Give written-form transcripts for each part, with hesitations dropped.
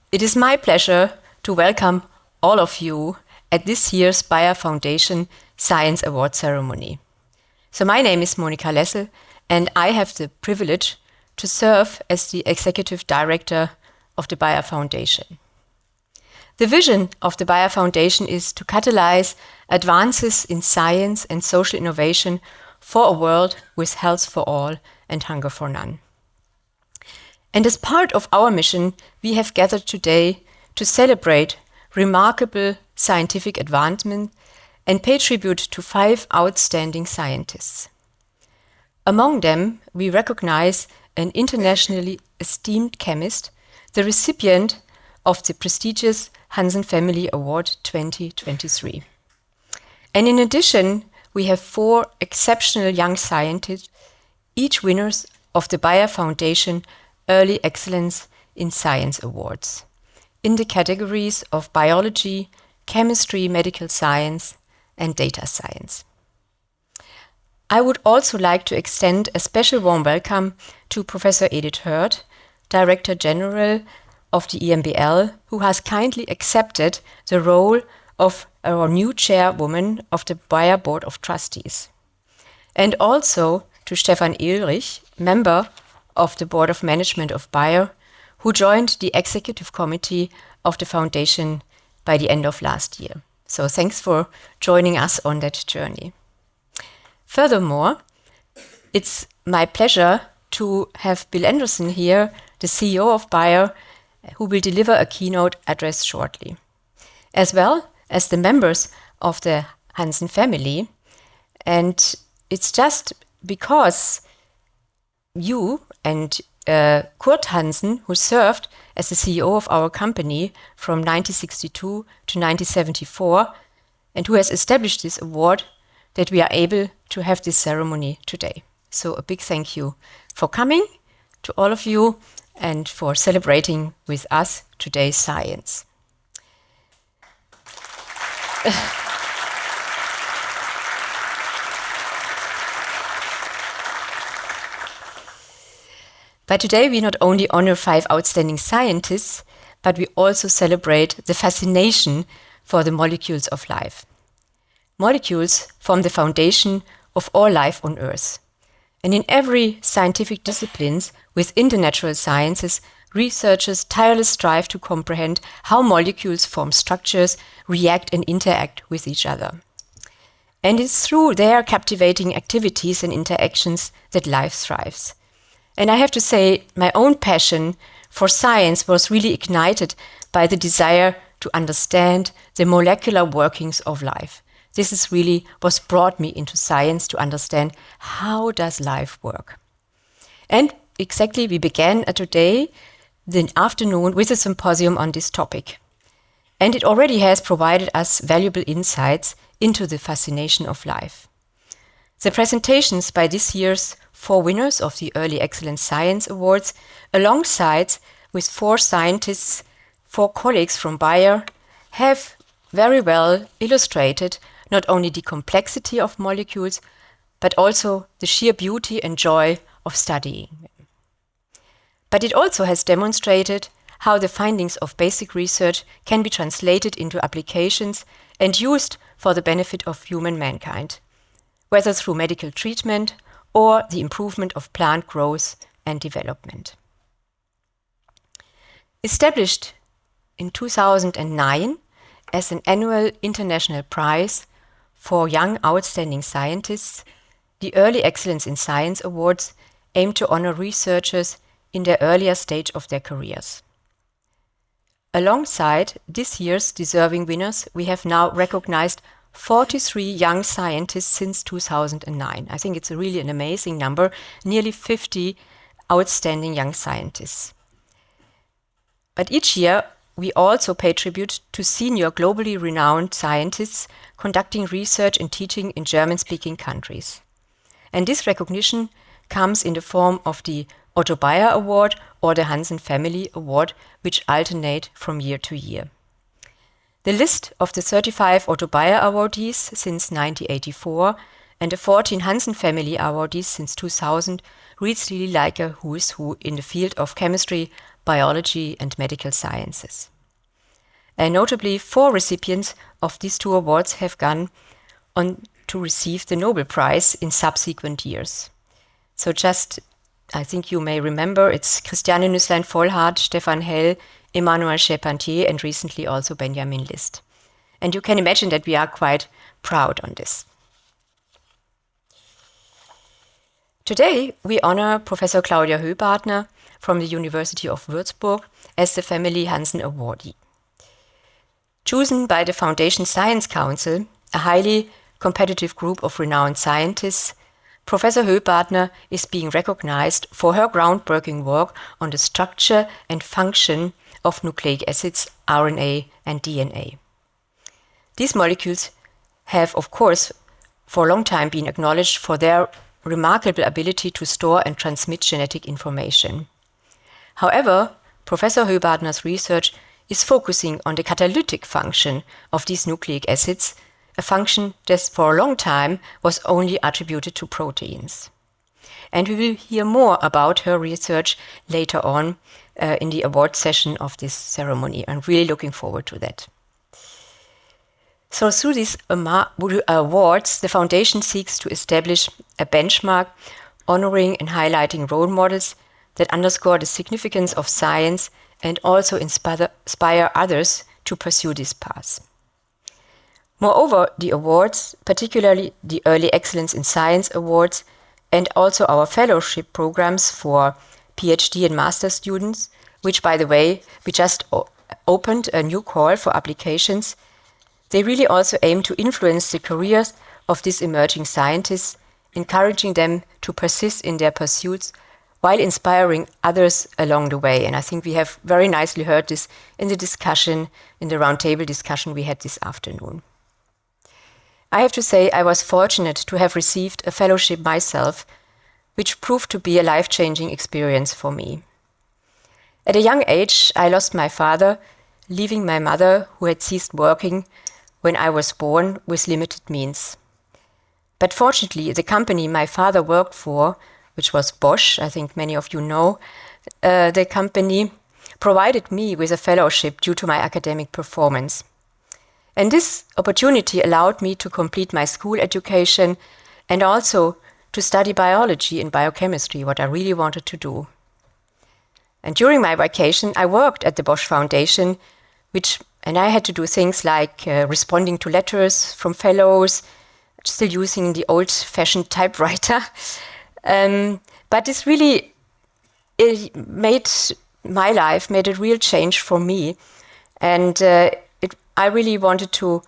It is my pleasure to welcome all of you at this year's Bayer Foundation Science Award ceremony. So my name is Monika Lessel, and I have the privilege to serve as the Executive Director of the Bayer Foundation. The vision of the Bayer Foundation is to catalyze advances in science and social innovation for a world with health for all and hunger for none. And as part of our mission, we have gathered today to celebrate remarkable scientific advancement and pay tribute to 5 outstanding scientists. Among them, we recognize an internationally esteemed chemist, the recipient of the prestigious Hansen Family Award 2023. And in addition, we have 4 exceptional young scientists, each winners of the Bayer Foundation Early Excellence in Science Awards, in the categories of biology, chemistry, medical science, and data science. I would also like to extend a special warm welcome to Professor Edith Hurd, Director General of the EMBL, who has kindly accepted the role of our new chairwoman of the Bayer Board of Trustees. And also to Stefan Ehrlich, member of the Board of Management of Bayer, who joined the Executive Committee of the Foundation by the end of last year. So thanks for joining us on that journey. Furthermore, it's my pleasure to have Bill Anderson here, the CEO of Bayer, who will deliver a keynote address shortly, as well as the members of the Hansen family. And it's just because you and Kurt Hansen, who served as the CEO of our company from 1962 to 1974, and who has established this award, that we are able to have this ceremony today. So a big thank you for coming to all of you and for celebrating with us today's science. But today we not only honor 5 outstanding scientists, but we also celebrate the fascination for the molecules of life. Molecules form the foundation of all life on Earth. And in every scientific disciplines within the natural sciences, researchers tirelessly strive to comprehend how molecules form structures, react and interact with each other. And it's through their captivating activities and interactions that life thrives. And I have to say, my own passion for science was really ignited by the desire to understand the molecular workings of life. This is really what brought me into science, to understand how does life work. And exactly, we began today, the afternoon, with a symposium on this topic. And it already has provided us valuable insights into the fascination of life. The presentations by this year's 4 winners of the Early Excellence Science Awards, alongside with 4 scientists, 4 colleagues from Bayer, have very well illustrated not only the complexity of molecules, but also the sheer beauty and joy of studying them. But it also has demonstrated how the findings of basic research can be translated into applications and used for the benefit of human mankind, whether through medical treatment or the improvement of plant growth and development. Established in 2009 as an annual international prize for young outstanding scientists, the Early Excellence in Science Awards aim to honor researchers in their earlier stage of their careers. Alongside this year's deserving winners, we have now recognized 43 young scientists since 2009. I think it's really an amazing number, nearly 50 outstanding young scientists. But each year, we also pay tribute to senior globally renowned scientists conducting research and teaching in German-speaking countries. And this recognition comes in the form of the Otto Bayer Award or the Hansen Family Award, which alternate from year to year. The list of the 35 Otto Bayer awardees since 1984 and the 14 Hansen Family awardees since 2000 reads really like a who is who in the field of chemistry, biology, and medical sciences. And notably, 4 recipients of these 2 awards have gone on to receive the Nobel Prize in subsequent years. So just, I think you may remember, it's Christiane Nüsslein-Vollhardt, Stefan Hell, Emmanuel Charpentier, and recently also Benjamin List. And you can imagine that we are quite proud on this. Today, we honor Professor Claudia Höbartner from the University of Würzburg as the Family Hansen Awardee. Chosen by the Foundation Science Council, a highly competitive group of renowned scientists, Professor Höbartner is being recognized for her groundbreaking work on the structure and function of nucleic acids, RNA and DNA. These molecules have, of course, for a long time been acknowledged for their remarkable ability to store and transmit genetic information. However, Professor Höbartner's research is focusing on the catalytic function of these nucleic acids, a function that for a long time was only attributed to proteins. And we will hear more about her research later on in the award session of this ceremony. I'm really looking forward to that. So through these awards, the Foundation seeks to establish a benchmark honoring and highlighting role models that underscore the significance of science and also inspire others to pursue this path. Moreover, the awards, particularly the Early Excellence in Science Awards and also our fellowship programs for PhD and master students, which, by the way, we just opened a new call for applications, they really also aim to influence the careers of these emerging scientists, encouraging them to persist in their pursuits while inspiring others along the way. And I think we have very nicely heard this in the discussion, in the roundtable discussion we had this afternoon. I have to say I was fortunate to have received a fellowship myself, which proved to be a life-changing experience for me. At a young age, I lost my father, leaving my mother, who had ceased working when I was born, with limited means. But fortunately, the company my father worked for, which was Bosch, I think many of you know, the company provided me with a fellowship due to my academic performance. And this opportunity allowed me to complete my school education and also to study biology and biochemistry, what I really wanted to do. And during my vacation, I worked at the Bosch Foundation, and I had to do things like responding to letters from fellows, still using the old-fashioned typewriter. But this really made a real change for me. And I really wanted to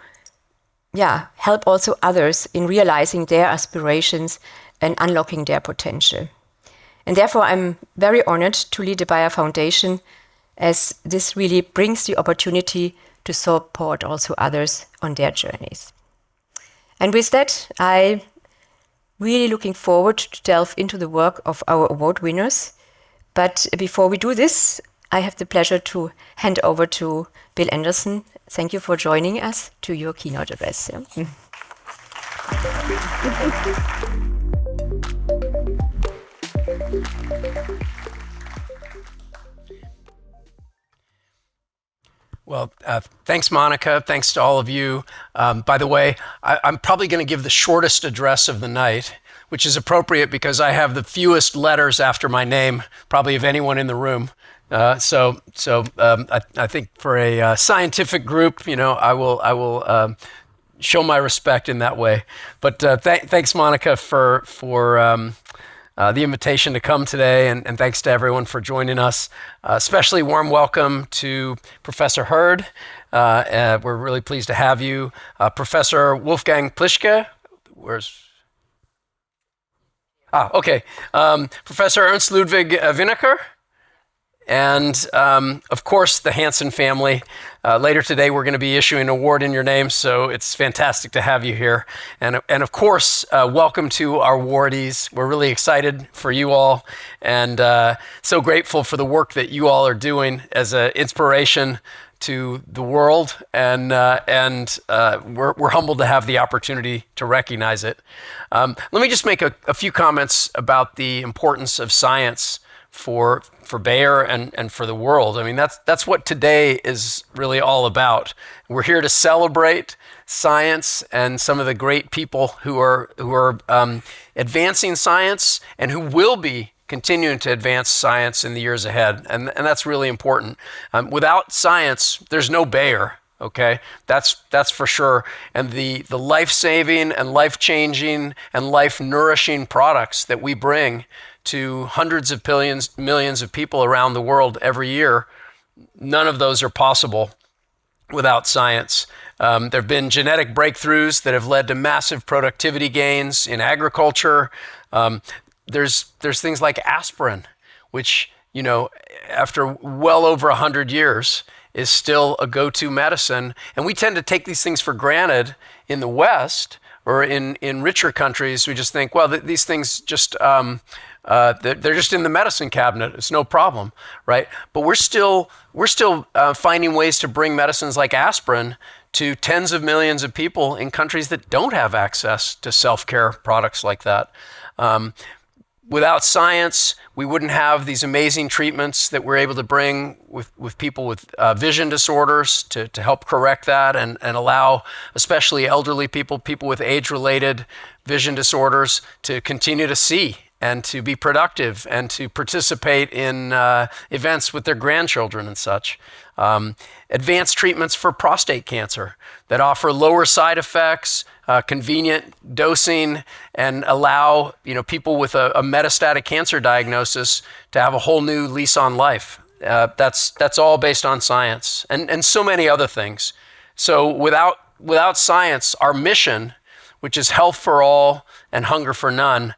help also others in realizing their aspirations and unlocking their potential. And therefore, I'm very honored to lead the Bayer Foundation, as this really brings the opportunity to support also others on their journeys. And with that, I'm really looking forward to delve into the work of our award winners. But before we do this, I have the pleasure to hand over to Bill Anderson. Thank you for joining us to your keynote address. Well, thanks, Monica. Thanks to all of you. By the way, I'm probably going to give the shortest address of the night, which is appropriate because I have the fewest letters after my name, probably of anyone in the room. So I think for a scientific group, I will show my respect in that way. But thanks, Monica, for the invitation to come today, and thanks to everyone for joining us. Especially warm welcome to Professor Hurd. We're really pleased to have you. Professor Wolfgang Plischke, okay. Professor Ernst Ludwig Winokur, and of course the Hansen family. Later today we're going to be issuing an award in your name, so it's fantastic to have you here. And of course, welcome to our awardees. We're really excited for you all, and so grateful for the work that you all are doing as an inspiration to the world, and we're humbled to have the opportunity to recognize it. Let me just make a few comments about the importance of science for Bayer and for the world. I mean, that's what today is really all about. We're here to celebrate science and some of the great people who are advancing science and who will be continuing to advance science in the years ahead. And that's really important. Without science, there's no Bayer. Okay, that's for sure. And the life-saving and life-changing and life-nourishing products that we bring to hundreds of millions of people around the world every year, none of those are possible without science. There have been genetic breakthroughs that have led to massive productivity gains in agriculture. There's things like aspirin, which, you know, after well over 100 years, is still a go-to medicine. And we tend to take these things for granted in the West or in richer countries. We just think, well, these things just, they're just in the medicine cabinet. It's no problem, right? But we're still finding ways to bring medicines like aspirin to tens of millions of people in countries that don't have access to self-care products like that. Without science, we wouldn't have these amazing treatments that we're able to bring with people with vision disorders to help correct that and allow especially elderly people with age-related vision disorders to continue to see and to be productive and to participate in events with their grandchildren and such. Advanced treatments for prostate cancer that offer lower side effects, convenient dosing, and allow, you know, people with a metastatic cancer diagnosis to have a whole new lease on life. That's all based on science and so many other things. So without science, our mission, which is health for all and hunger for none,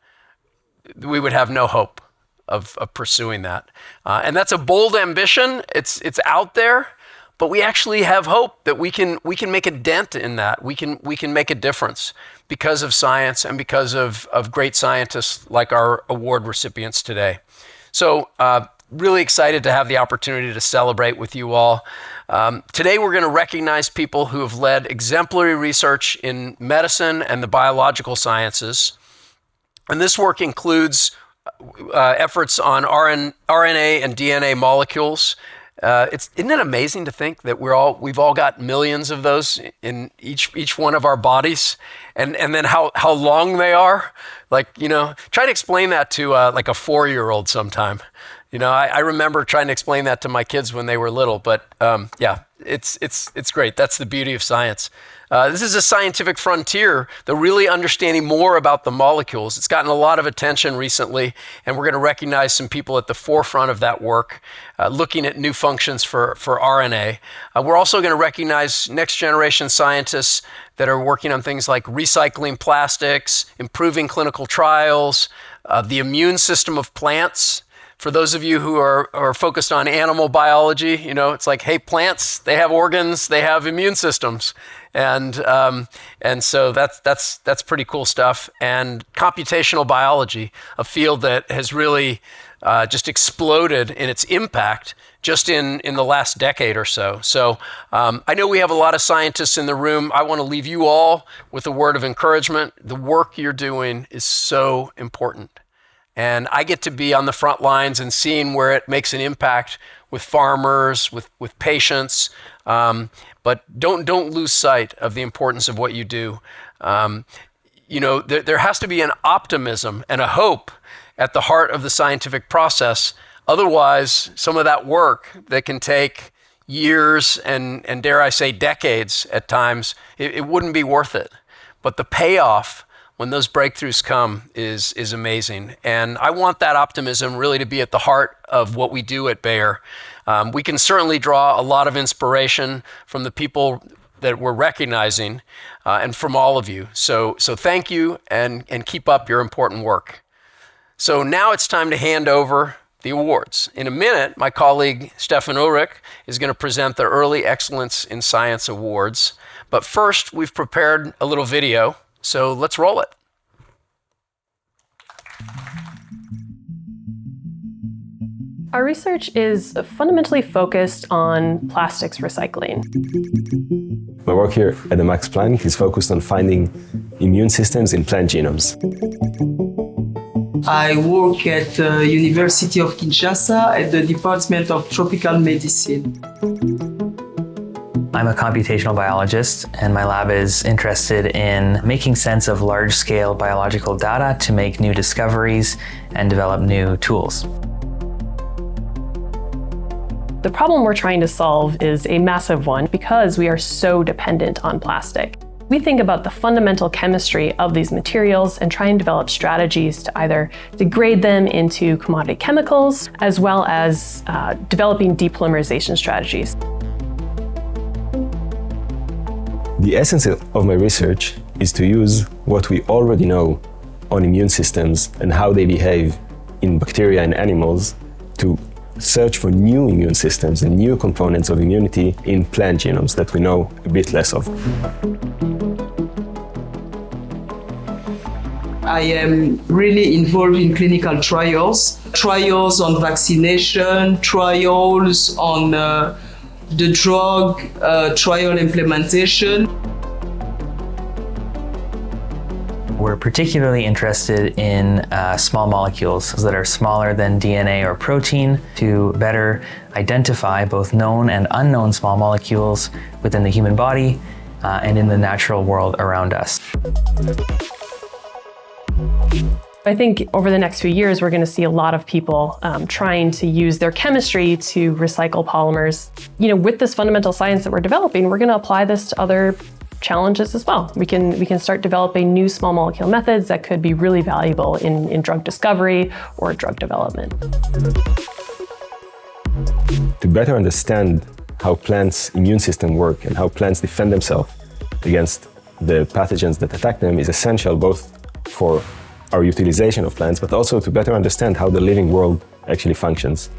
we would have no hope of pursuing that. And that's a bold ambition. It's out there, but we actually have hope that we can make a dent in that. We can make a difference because of science and because of great scientists like our award recipients today. So really excited to have the opportunity to celebrate with you all. Today we're going to recognize people who have led exemplary research in medicine and the biological sciences. And this work includes efforts on RNA and DNA molecules. Isn't it amazing to think that we've all got millions of those in each one of our bodies, and then how long they are? Like, you know, try to explain that to like a 4-year-old sometime. You know, I remember trying to explain that to my kids when they were little, but yeah, it's great. That's the beauty of science. This is a scientific frontier, the really understanding more about the molecules. It's gotten a lot of attention recently, and we're going to recognize some people at the forefront of that work, looking at new functions for RNA. We're also going to recognize next generation scientists that are working on things like recycling plastics, improving clinical trials, the immune system of plants. For those of you who are focused on animal biology, you know, it's like, hey, plants, they have organs, they have immune systems. And so that's pretty cool stuff. And computational biology, a field that has really just exploded in its impact just in the last decade or so. So I know we have a lot of scientists in the room. I want to leave you all with a word of encouragement. The work you're doing is so important. And I get to be on the front lines and seeing where it makes an impact with farmers, with patients. But don't lose sight of the importance of what you do. You know, there has to be an optimism and a hope at the heart of the scientific process. Otherwise, some of that work that can take years and dare I say decades at times, it wouldn't be worth it. But the payoff when those breakthroughs come is amazing. And I want that optimism really to be at the heart of what we do at Bayer. We can certainly draw a lot of inspiration from the people that we're recognizing and from all of you. So thank you and keep up your important work. So now it's time to hand over the awards. In a minute, my colleague Stefan Ulrich is going to present the Early Excellence in Science Awards. But first, we've prepared a little video. So let's roll it. Our research is fundamentally focused on plastics recycling. My work here at the Max Planck is focused on finding immune systems in plant genomes. I work at the University of Kinshasa at the Department of Tropical Medicine. I'm a computational biologist, and my lab is interested in making sense of large-scale biological data to make new discoveries and develop new tools. The problem we're trying to solve is a massive one because we are so dependent on plastic. We think about the fundamental chemistry of these materials and try and develop strategies to either degrade them into commodity chemicals, as well as developing depolymerization strategies. The essence of my research is to use what we already know on immune systems and how they behave in bacteria and animals to search for new immune systems and new components of immunity in plant genomes that we know a bit less of. I am really involved in clinical trials on vaccination, trials on the drug trial implementation. We're particularly interested in small molecules that are smaller than DNA or protein to better identify both known and unknown small molecules within the human body and in the natural world around us. I think over the next few years, we're going to see a lot of people trying to use their chemistry to recycle polymers. You know, with this fundamental science that we're developing, we're going to apply this to other challenges as well. We can start developing new small molecule methods that could be really valuable in drug discovery or drug development. To better understand how plants' immune system work and how plants defend themselves against the pathogens that attack them is essential both for our utilization of plants, but also to better understand how the living world actually functions.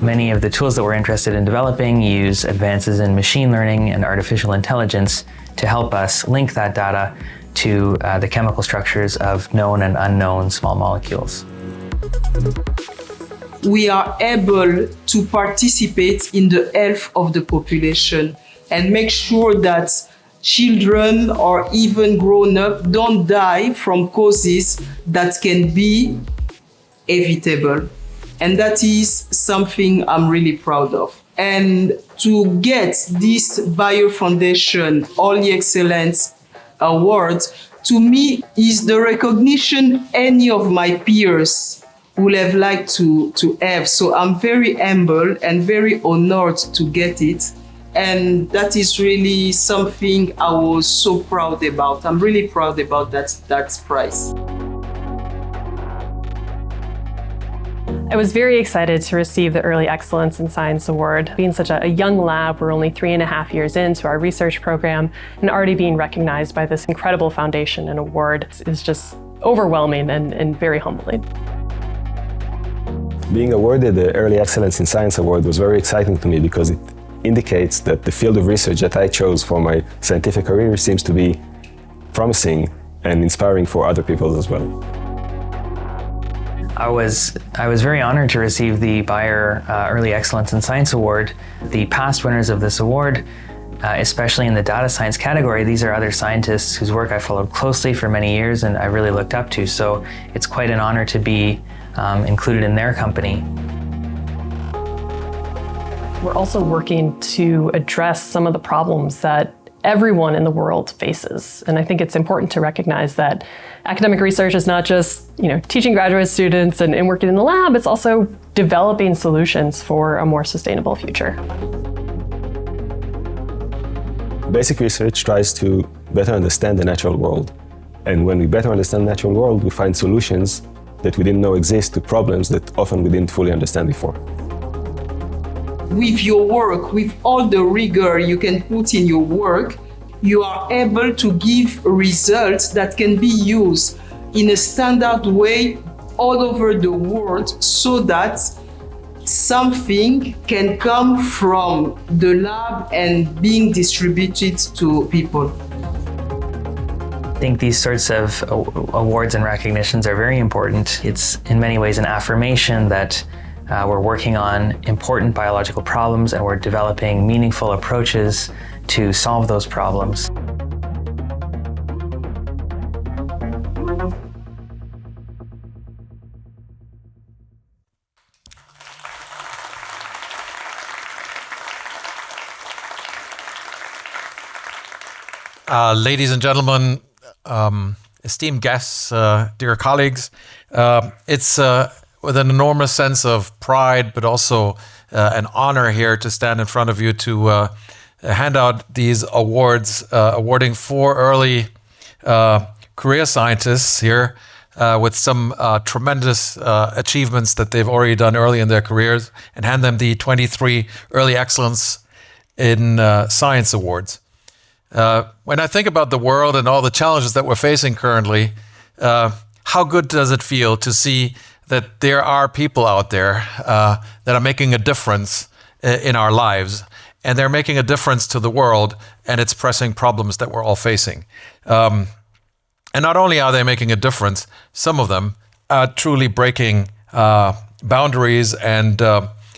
Many of the tools that we're interested in developing use advances in machine learning and artificial intelligence to help us link that data to the chemical structures of known and unknown small molecules. We are able to participate in the health of the population and make sure that children or even grown-up don't die from causes that can be evitable. And that is something I'm really proud of. And to get this Bayer Foundation All Excellence Award, to me, is the recognition any of my peers would have liked to have. So I'm very humble and very honored to get it. And that is really something I was so proud about. I'm really proud about that prize. I was very excited to receive the Early Excellence in Science Award. Being such a young lab, we're only 3.5 years into our research program, and already being recognized by this incredible foundation and award is just overwhelming and very humbling. Being awarded the Early Excellence in Science Award was very exciting to me because it indicates that the field of research that I chose for my scientific career seems to be promising and inspiring for other people as well. I was very honored to receive the Bayer Early Excellence in Science Award. The past winners of this award, especially in the data science category, these are other scientists whose work I followed closely for many years and I really looked up to. So it's quite an honor to be included in their company. We're also working to address some of the problems that everyone in the world faces. And I think it's important to recognize that academic research is not just, teaching graduate students and working in the lab, it's also developing solutions for a more sustainable future. Basic research tries to better understand the natural world. And when we better understand the natural world, we find solutions that we didn't know exist to problems that often we didn't fully understand before. With your work, with all the rigor you can put in your work, you are able to give results that can be used in a standard way all over the world so that something can come from the lab and being distributed to people. I think these sorts of awards and recognitions are very important. It's in many ways an affirmation that we're working on important biological problems and we're developing meaningful approaches to solve those problems. ladies and gentlemen, esteemed guests, dear colleagues. It's with an enormous sense of pride, but also an honor here to stand in front of you to hand out these awards, awarding 4 early career scientists here with some tremendous achievements that they've already done early in their careers, and hand them the 23 Early Excellence in Science Awards. When I think about the world and all the challenges that we're facing currently, how good does it feel to see that there are people out there that are making a difference in our lives, and they're making a difference to the world and its pressing problems that we're all facing. And not only are they making a difference, some of them are truly breaking boundaries and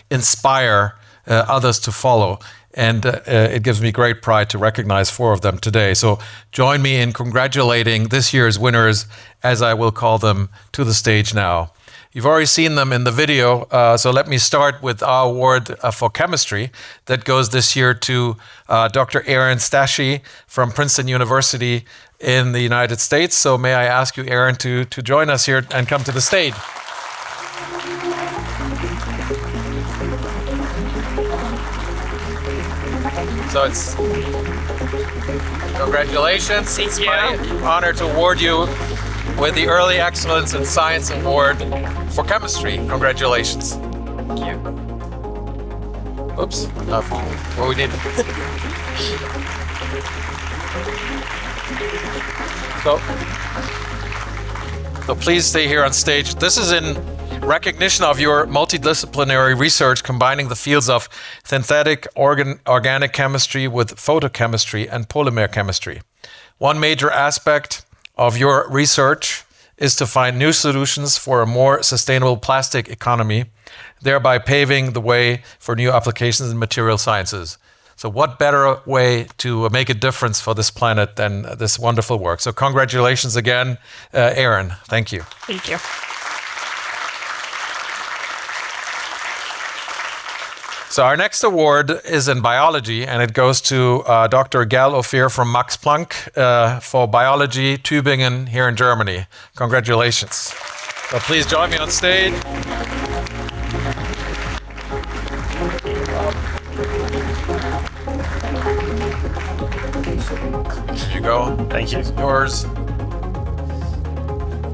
inspire others to follow. And it gives me great pride to recognize 4 of them today. So join me in congratulating this year's winners, as I will call them, to the stage now. You've already seen them in the video, so let me start with our award for chemistry that goes this year to Dr. Aaron Stashi from Princeton University in the United States. So may I ask you, Aaron, to join us here and come to the stage. So it's congratulations. It's my honor to award you with the Early Excellence in Science Award for Chemistry. Congratulations. Thank you. Oops. What we need. So please stay here on stage. This is in recognition of your multidisciplinary research combining the fields of synthetic organic chemistry with photochemistry and polymer chemistry. One major aspect of your research is to find new solutions for a more sustainable plastic economy, thereby paving the way for new applications in material sciences. So what better way to make a difference for this planet than this wonderful work? So congratulations again, Aaron. Thank you. Thank you. So our next award is in biology, and it goes to Dr. Gal Ophir from Max Planck for biology, Tübingen, here in Germany. Congratulations. So please join me on stage. Here you go. Thank you. It's yours.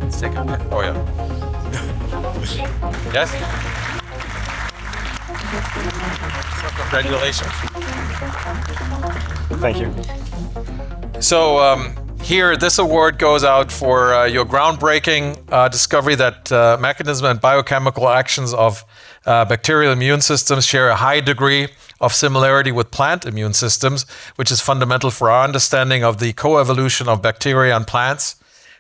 Let's take a minute. Oh, yeah. Yes? So congratulations. Thank you. So here, this award goes out for your groundbreaking discovery that mechanism and biochemical actions of bacterial immune systems share a high degree of similarity with plant immune systems, which is fundamental for our understanding of the coevolution of bacteria and plants.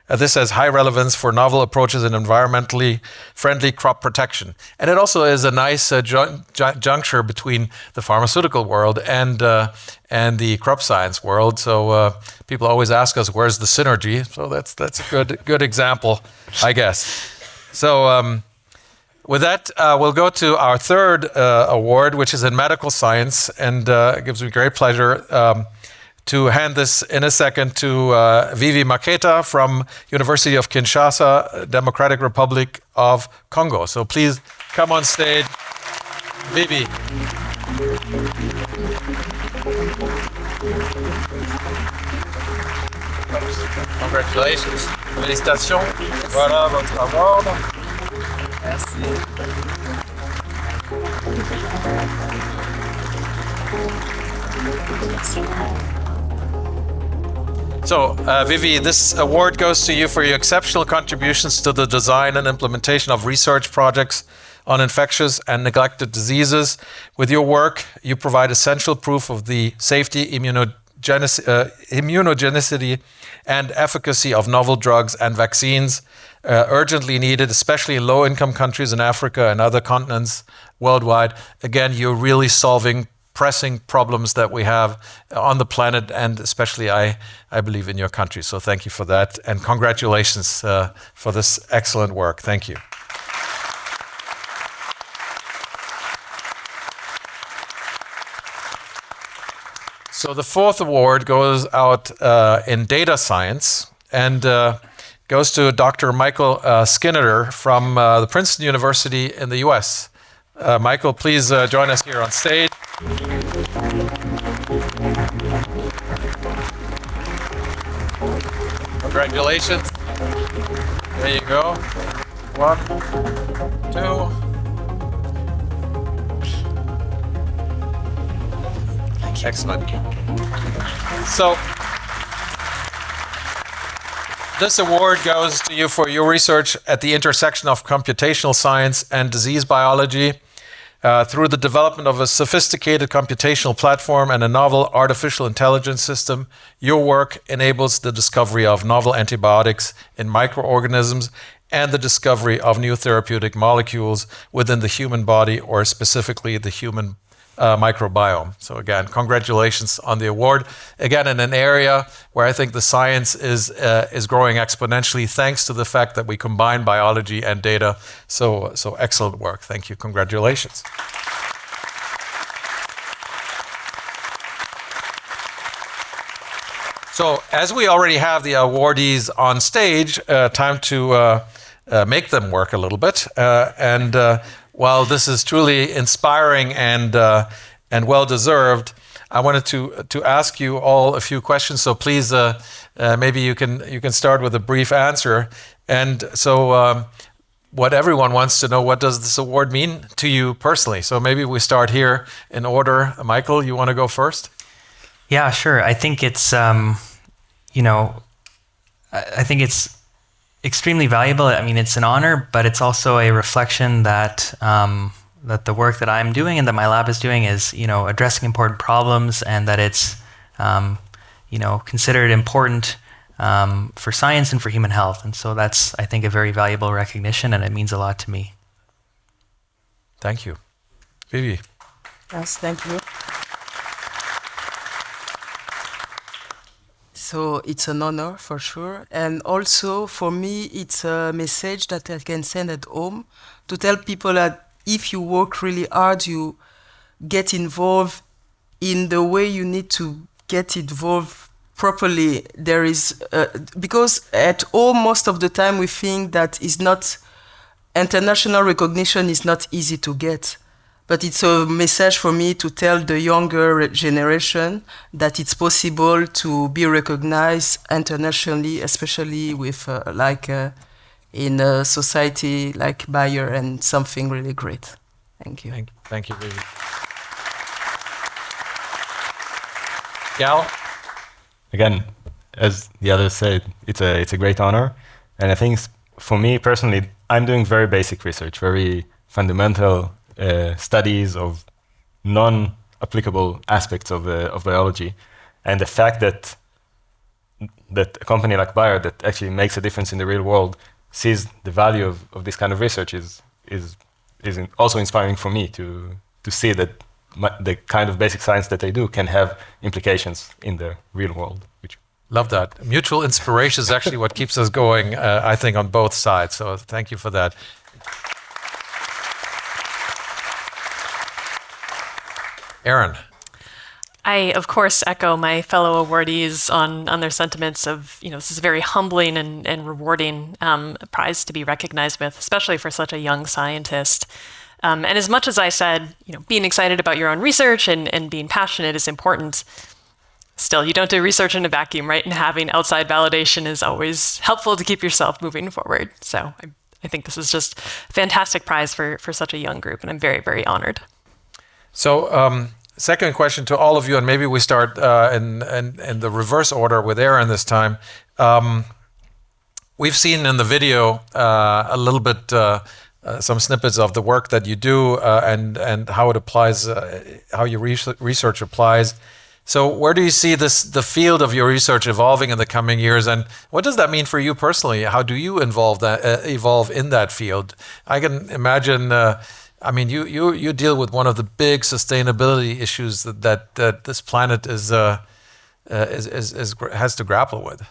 This has high relevance for novel approaches in environmentally friendly crop protection. And it also is a nice juncture between the pharmaceutical world and the crop science world. So people always ask us, where's the synergy? So that's a good example, I guess. So with that, we'll go to our third award, which is in medical science. And it gives me great pleasure to hand this in a second to Vivi Maketa from University of Kinshasa, Democratic Republic of Congo. So please come on stage, Vivi. Congratulations. Félicitations. Voilà votre award. Merci. So, Vivi, this award goes to you for your exceptional contributions to the design and implementation of research projects on infectious and neglected diseases. With your work, you provide essential proof of the safety, immunogenicity, and efficacy of novel drugs and vaccines, urgently needed, especially in low-income countries in Africa and other continents worldwide. Again, you're really solving pressing problems that we have on the planet, and especially I believe in your country. So thank you for that, and congratulations for this excellent work. Thank you. So the fourth award goes out in data science and goes to Dr. Michael Skinner from the Princeton University in the US. Michael, please join us here on stage. Congratulations. There you go. 1, 2. Excellent. So, this award goes to you for your research at the intersection of computational science and disease biology. Through the development of a sophisticated computational platform and a novel artificial intelligence system, your work enables the discovery of novel antibiotics in microorganisms and the discovery of new therapeutic molecules within the human body, or specifically the human microbiome. So again, congratulations on the award. Again, in an area where I think the science is growing exponentially, thanks to the fact that we combine biology and data. So excellent work. Thank you. Congratulations. So as we already have the awardees on stage, time to make them work a little bit. While this is truly inspiring and well-deserved, I wanted to ask you all a few questions. So please, maybe you can start with a brief answer. And so, what everyone wants to know: what does this award mean to you personally? So maybe we start here in order. Michael, you want to go first? Yeah, sure. I think it's I think it's extremely valuable. I mean, it's an honor, but it's also a reflection that that the work that I'm doing and that my lab is doing is, addressing important problems, and that it's, considered important for science and for human health. And so that's, I think, a very valuable recognition, and it means a lot to me. Thank you. Vivi. Yes, thank you. So it's an honor for sure. And also for me, it's a message that I can send at home to tell people that if you work really hard, you get involved in the way you need to get involved properly. There is, because at home, most of the time we think that international recognition is not easy to get. But it's a message for me to tell the younger generation that it's possible to be recognized internationally, especially with in a society like Bayer, and something really great. Thank you. Thank you, Vivi. Gal? Again, as the others said, it's a great honor. And I think for me personally, I'm doing very basic research, very fundamental studies of non-applicable aspects of biology, and the fact that a company like Bayer that actually makes a difference in the real world sees the value of this kind of research is also inspiring for me to see that the kind of basic science that I do can have implications in the real world. Love that. Mutual inspiration is actually what keeps us going, I think, on both sides. So thank you for that. Aaron. I, of course, echo my fellow awardees on their sentiments of, this is a very humbling and rewarding prize to be recognized with, especially for such a young scientist. And as much as I said, being excited about your own research and being passionate is important, still, you don't do research in a vacuum, right? And having outside validation is always helpful to keep yourself moving forward. So I think this is just a fantastic prize for such a young group, and I'm very, very honored. So, second question to all of you, and maybe we start in the reverse order with Aaron this time. We've seen in the video a little bit some snippets of the work that you do and how it applies, how your research applies. So where do you see the field of your research evolving in the coming years, and what does that mean for you personally? How do you evolve in that field? I can imagine. You deal with one of the big sustainability issues that this planet has to grapple with.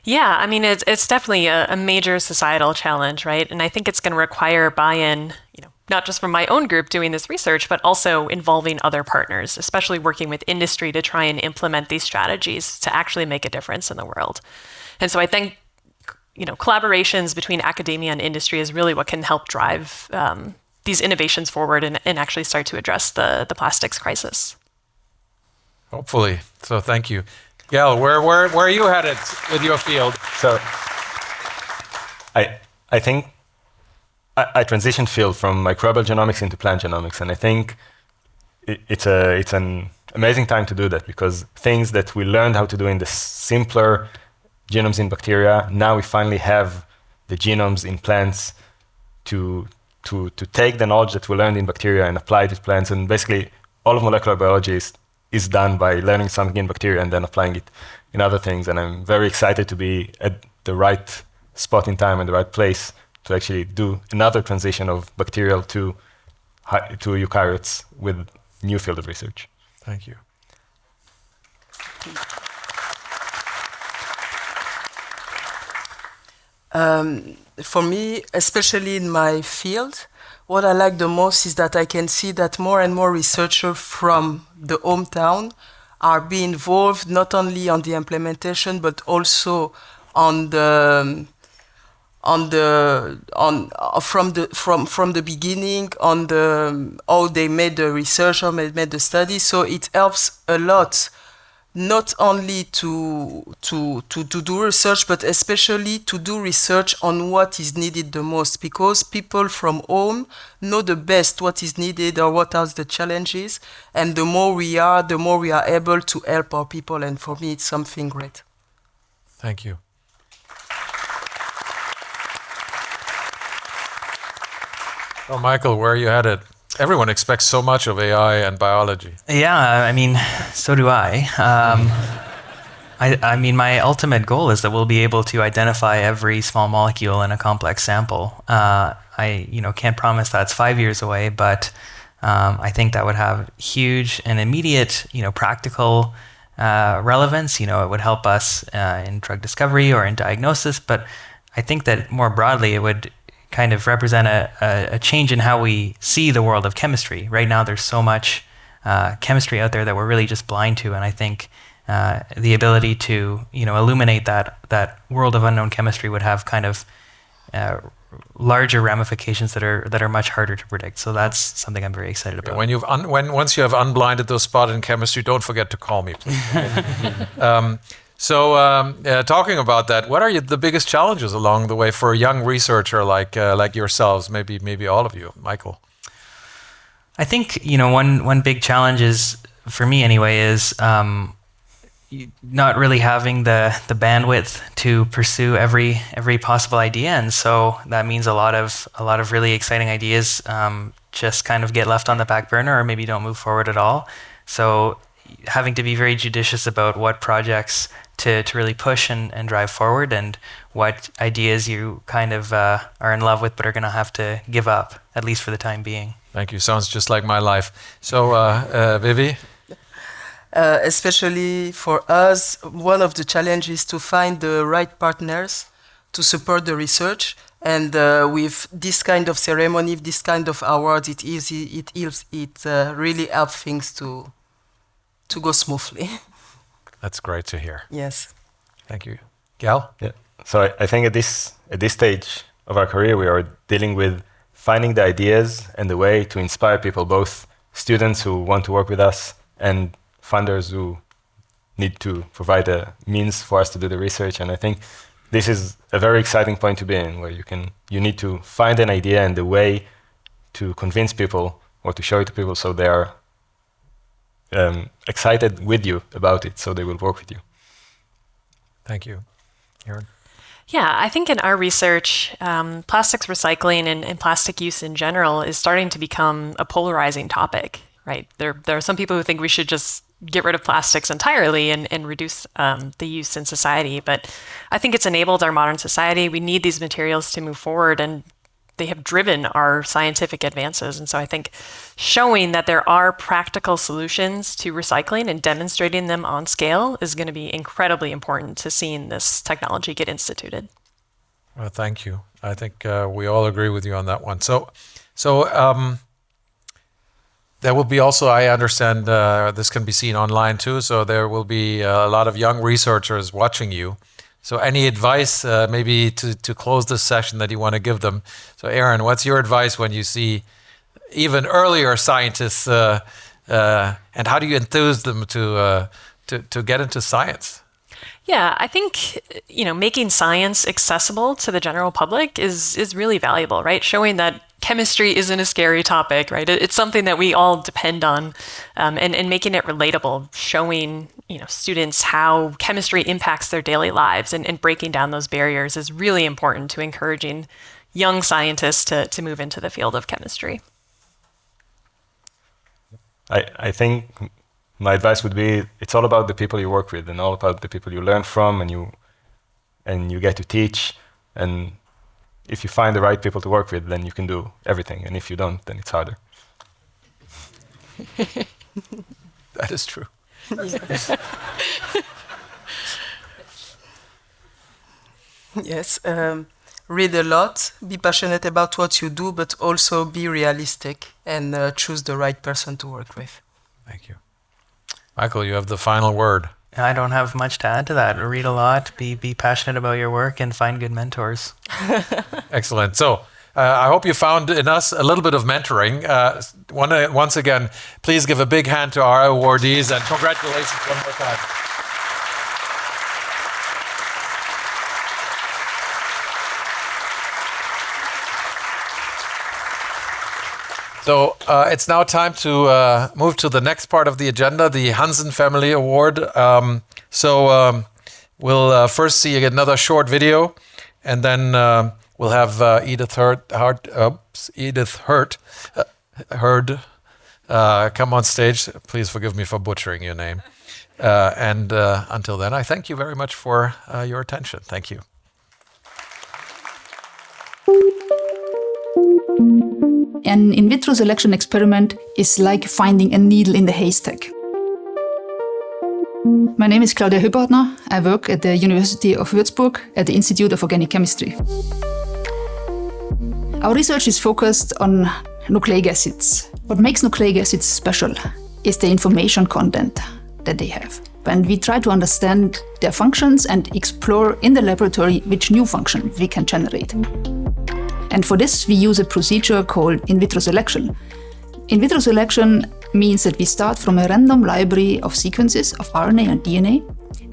Yeah, it's definitely a major societal challenge, right? And I think it's going to require buy-in, not just from my own group doing this research, but also involving other partners, especially working with industry to try and implement these strategies to actually make a difference in the world. And so I think, collaborations between academia and industry is really what can help drive these innovations forward and actually start to address the plastics crisis. Hopefully. So thank you. Gail, where are you headed with your field? So I think I transitioned field from microbial genomics into plant genomics, and I think it's an amazing time to do that, because things that we learned how to do in the simpler genomes in bacteria, now we finally have the genomes in plants to take the knowledge that we learned in bacteria and apply it to plants. And basically, all of molecular biology is done by learning something in bacteria and then applying it in other things. And I'm very excited to be at the right spot in time and the right place to actually do another transition of bacterial to eukaryotes with new field of research. Thank you. For me, especially in my field, what I like the most is that I can see that more and more researchers from the hometown are being involved not only on the implementation but also from the beginning on how they made the research or made the study. So it helps a lot, not only to do research, but especially to do research on what is needed the most, because people from home know the best what is needed or what are the challenges, and the more we are able to help our people, and for me it's something great. Thank you. So Michael, where are you headed? Everyone expects so much of AI and biology. Yeah, I mean, so do I. I mean, my ultimate goal is that we'll be able to identify every small molecule in a complex sample. I can't promise that's 5 years away, but I think that would have huge and immediate, practical relevance. It would help us in drug discovery or in diagnosis, but I think that more broadly it would kind of represent a change in how we see the world of chemistry. Right now there's so much chemistry out there that we're really just blind to, and I think the ability to illuminate that world of unknown chemistry would have kind of larger ramifications that are much harder to predict. So that's something I'm very excited about. Once you have unblinded those spots in chemistry, don't forget to call me, please. So talking about that, what are the biggest challenges along the way for a young researcher like yourselves? Maybe all of you, Michael. I think one big challenge is, for me anyway, is not really having the bandwidth to pursue every possible idea, and so that means a lot of really exciting ideas just kind of get left on the back burner or maybe don't move forward at all. So having to be very judicious about what projects to really push and drive forward, and what ideas you kind of are in love with but are going to have to give up, at least for the time being. Thank you. Sounds just like my life. So, Vivi? Especially for us, one of the challenges is to find the right partners to support the research. And with this kind of ceremony, with this kind of awards, it really helps things to go smoothly. That's great to hear. Yes. Thank you. Gal? Yeah. So I think at this stage of our career, we are dealing with finding the ideas and the way to inspire people, both students who want to work with us and funders who need to provide a means for us to do the research. And I think this is a very exciting point to be in, where you need to find an idea and the way to convince people or to show it to people so they are excited with you about it, so they will work with you. Thank you. Erin? Yeah, I think in our research, plastics recycling and plastic use in general is starting to become a polarizing topic, right? There are some people who think we should just get rid of plastics entirely and reduce the use in society. But I think it's enabled our modern society. We need these materials to move forward, and they have driven our scientific advances. And so I think showing that there are practical solutions to recycling and demonstrating them on scale is going to be incredibly important to seeing this technology get instituted. Well, thank you. I think we all agree with you on that one. So So there will be also, I understand, this can be seen online too, so there will be a lot of young researchers watching you. So any advice maybe to close this session that you want to give them? So Aaron, what's your advice when you see even earlier scientists and how do you enthuse them to get into science? Yeah, I think, making science accessible to the general public is really valuable, right? Showing that chemistry isn't a scary topic, right? It's something that we all depend on, and making it relatable, showing, students how chemistry impacts their daily lives and breaking down those barriers is really important to encouraging young scientists to move into the field of chemistry. I think my advice would be it's all about the people you work with and all about the people you learn from and you get to teach. And if you find the right people to work with, then you can do everything. And if you don't, then it's harder. That is true. Yes, read a lot, be passionate about what you do, but also be realistic and choose the right person to work with. Thank you. Michael, you have the final word. I don't have much to add to that. Read a lot, be passionate about your work, and find good mentors. Excellent. So I hope you found in us a little bit of mentoring. Once again, please give a big hand to our awardees and congratulations one more time. So it's now time to move to the next part of the agenda, the Hansen Family Award. We'll first see another short video, and then we'll have Edith Hurd come on stage. Please forgive me for butchering your name. And until then, I thank you very much for your attention. Thank you. An in vitro selection experiment is like finding a needle in the haystack. My name is Claudia Höbordner. I work at the University of Würzburg at the Institute of Organic Chemistry. Our research is focused on nucleic acids. What makes nucleic acids special is the information content that they have. And we try to understand their functions and explore in the laboratory which new function we can generate. And for this, we use a procedure called in vitro selection. In vitro selection means that we start from a random library of sequences of RNA and DNA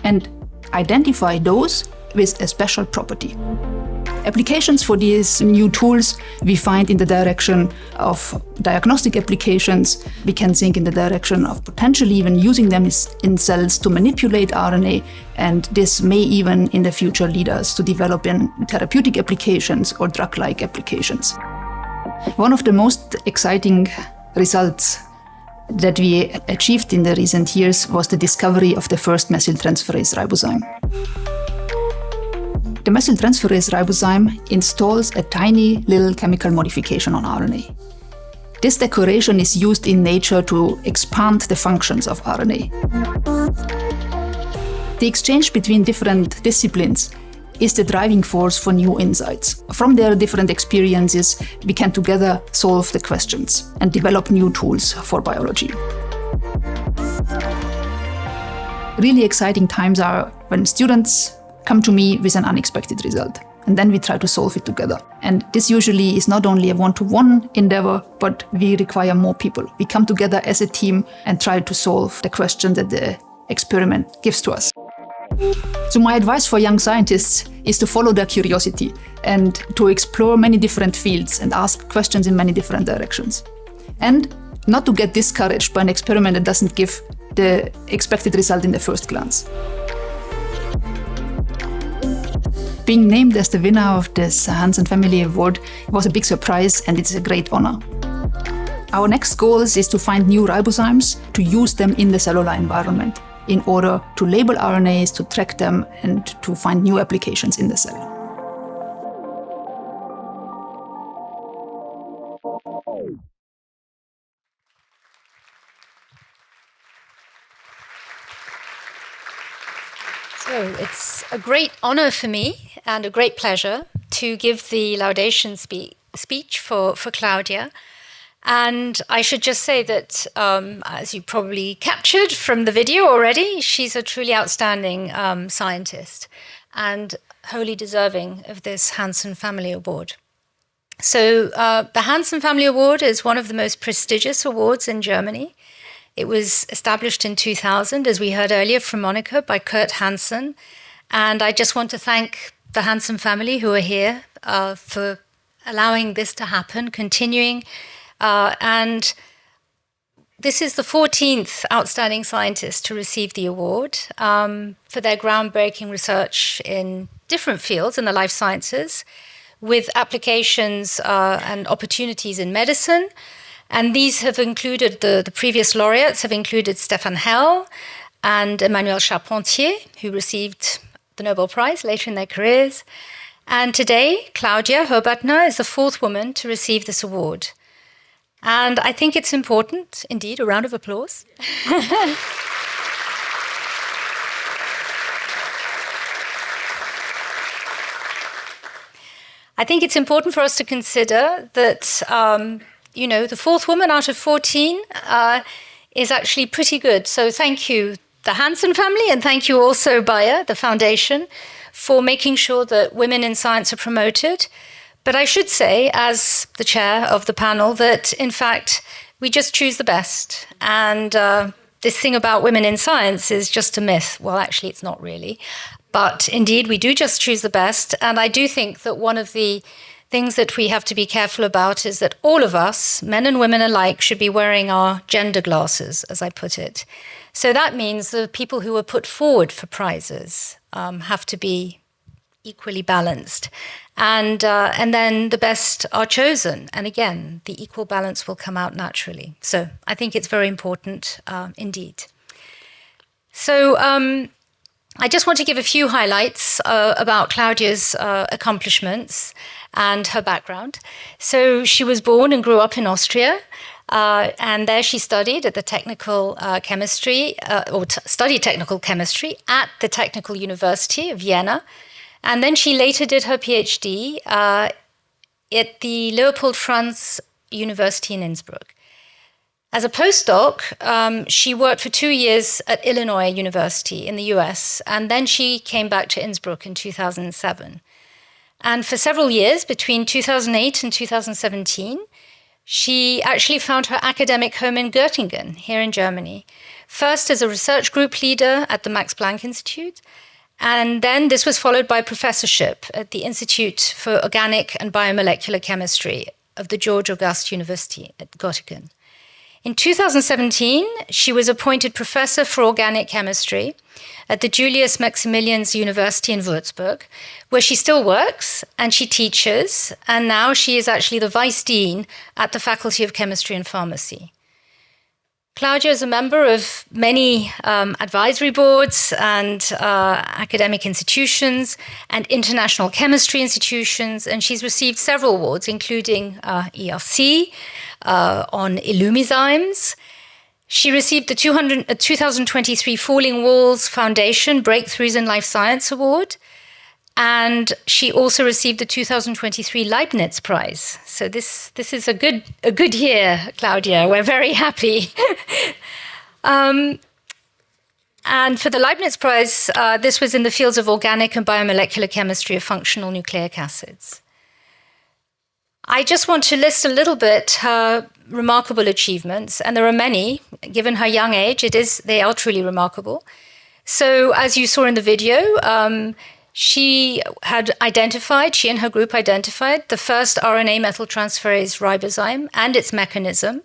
and identify those with a special property. Applications for these new tools we find in the direction of diagnostic applications. We can think in the direction of potentially even using them in cells to manipulate RNA, and this may even in the future lead us to develop in therapeutic applications or drug-like applications. One of the most exciting results that we achieved in the recent years was the discovery of the first methyltransferase ribozyme. The methyltransferase ribozyme installs a tiny little chemical modification on RNA. This decoration is used in nature to expand the functions of RNA. The exchange between different disciplines is the driving force for new insights. From their different experiences, we can together solve the questions and develop new tools for biology. Really exciting times are when students come to me with an unexpected result, and then we try to solve it together. And this usually is not only a one-to-one endeavor, but we require more people. We come together as a team and try to solve the question that the experiment gives to us. So my advice for young scientists is to follow their curiosity and to explore many different fields and ask questions in many different directions. And not to get discouraged by an experiment that doesn't give the expected result in the first glance. Being named as the winner of this Hansen Family Award was a big surprise, and it's a great honor. Our next goal is to find new ribozymes, to use them in the cellular environment in order to label RNAs, to track them, and to find new applications in the cell. So it's a great honor for me and a great pleasure to give the laudation speech for Claudia. And I should just say that, as you probably captured from the video already, she's a truly outstanding scientist and wholly deserving of this Hansen Family Award. So the Hansen Family Award is one of the most prestigious awards in Germany. It was established in 2000, as we heard earlier from Monica, by Kurt Hansen. And I just want to thank the Hansen family who are here for allowing this to happen, continuing. And this is the 14th outstanding scientist to receive the award for their groundbreaking research in different fields in the life sciences, with applications and opportunities in medicine. And these have included, the previous laureates have included Stefan Hell and Emmanuel Charpentier, who received the Nobel Prize later in their careers. And today, Claudia Hobertner is the fourth woman to receive this award. And I think it's important, indeed, a round of applause. I think it's important for us to consider that, the fourth woman out of 14 is actually pretty good. So thank you, the Hansen family, and thank you also, Bayer, the foundation, for making sure that women in science are promoted. But I should say, as the chair of the panel, that in fact, we just choose the best. And this thing about women in science is just a myth. Well, actually, it's not really. But indeed, we do just choose the best. And I do think that one of the things that we have to be careful about is that all of us, men and women alike, should be wearing our gender glasses, as I put it. So that means the people who are put forward for prizes have to be equally balanced. And then the best are chosen. And again, the equal balance will come out naturally. So I think it's very important indeed. So I just want to give a few highlights about Claudia's accomplishments and her background. So she was born and grew up in Austria. And there she studied at the technical chemistry, studied technical chemistry at the Technical University of Vienna. And then she later did her PhD at the Leopold Franz University in Innsbruck. As a postdoc, she worked for 2 years at Illinois University in the US, and then she came back to Innsbruck in 2007. And for several years, between 2008 and 2017, she actually found her academic home in Göttingen, here in Germany, first as a research group leader at the Max Planck Institute, and then this was followed by a professorship at the Institute for Organic and Biomolecular Chemistry of the George August University at Göttingen. In 2017, she was appointed professor for organic chemistry at the Julius Maximilians University in Würzburg, where she still works and she teaches, and now she is actually the vice dean at the Faculty of Chemistry and Pharmacy. Claudia is a member of many advisory boards and academic institutions and international chemistry institutions, and she's received several awards, including ERC on Illumizymes. She received the 2023 Falling Walls Foundation Breakthroughs in Life Science Award, and she also received the 2023 Leibniz Prize. So this is a good year, Claudia. We're very happy. And for the Leibniz Prize, this was in the fields of organic and biomolecular chemistry of functional nucleic acids. I just want to list a little bit her remarkable achievements, and there are many. Given her young age, they are truly remarkable. So as you saw in the video, she and her group identified the first RNA methyltransferase ribozyme and its mechanism.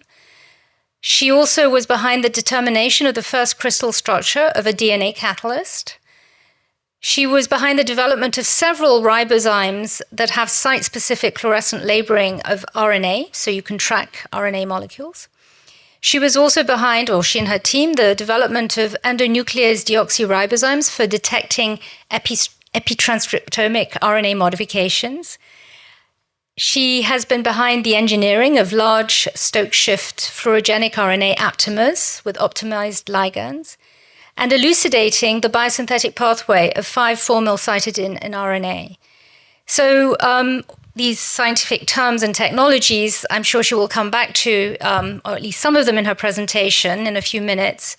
She also was behind the determination of the first crystal structure of a DNA catalyst. She was behind the development of several ribozymes that have site-specific fluorescent labeling of RNA, so you can track RNA molecules. She was also behind, or she and her team, the development of endonuclease deoxyribozymes for detecting epitranscriptomic RNA modifications. She has been behind the engineering of large Stokes-shift fluorogenic RNA aptamers with optimized ligands, and elucidating the biosynthetic pathway of 5-formylcytidine in RNA. So these scientific terms and technologies, I'm sure she will come back to, or at least some of them in her presentation in a few minutes.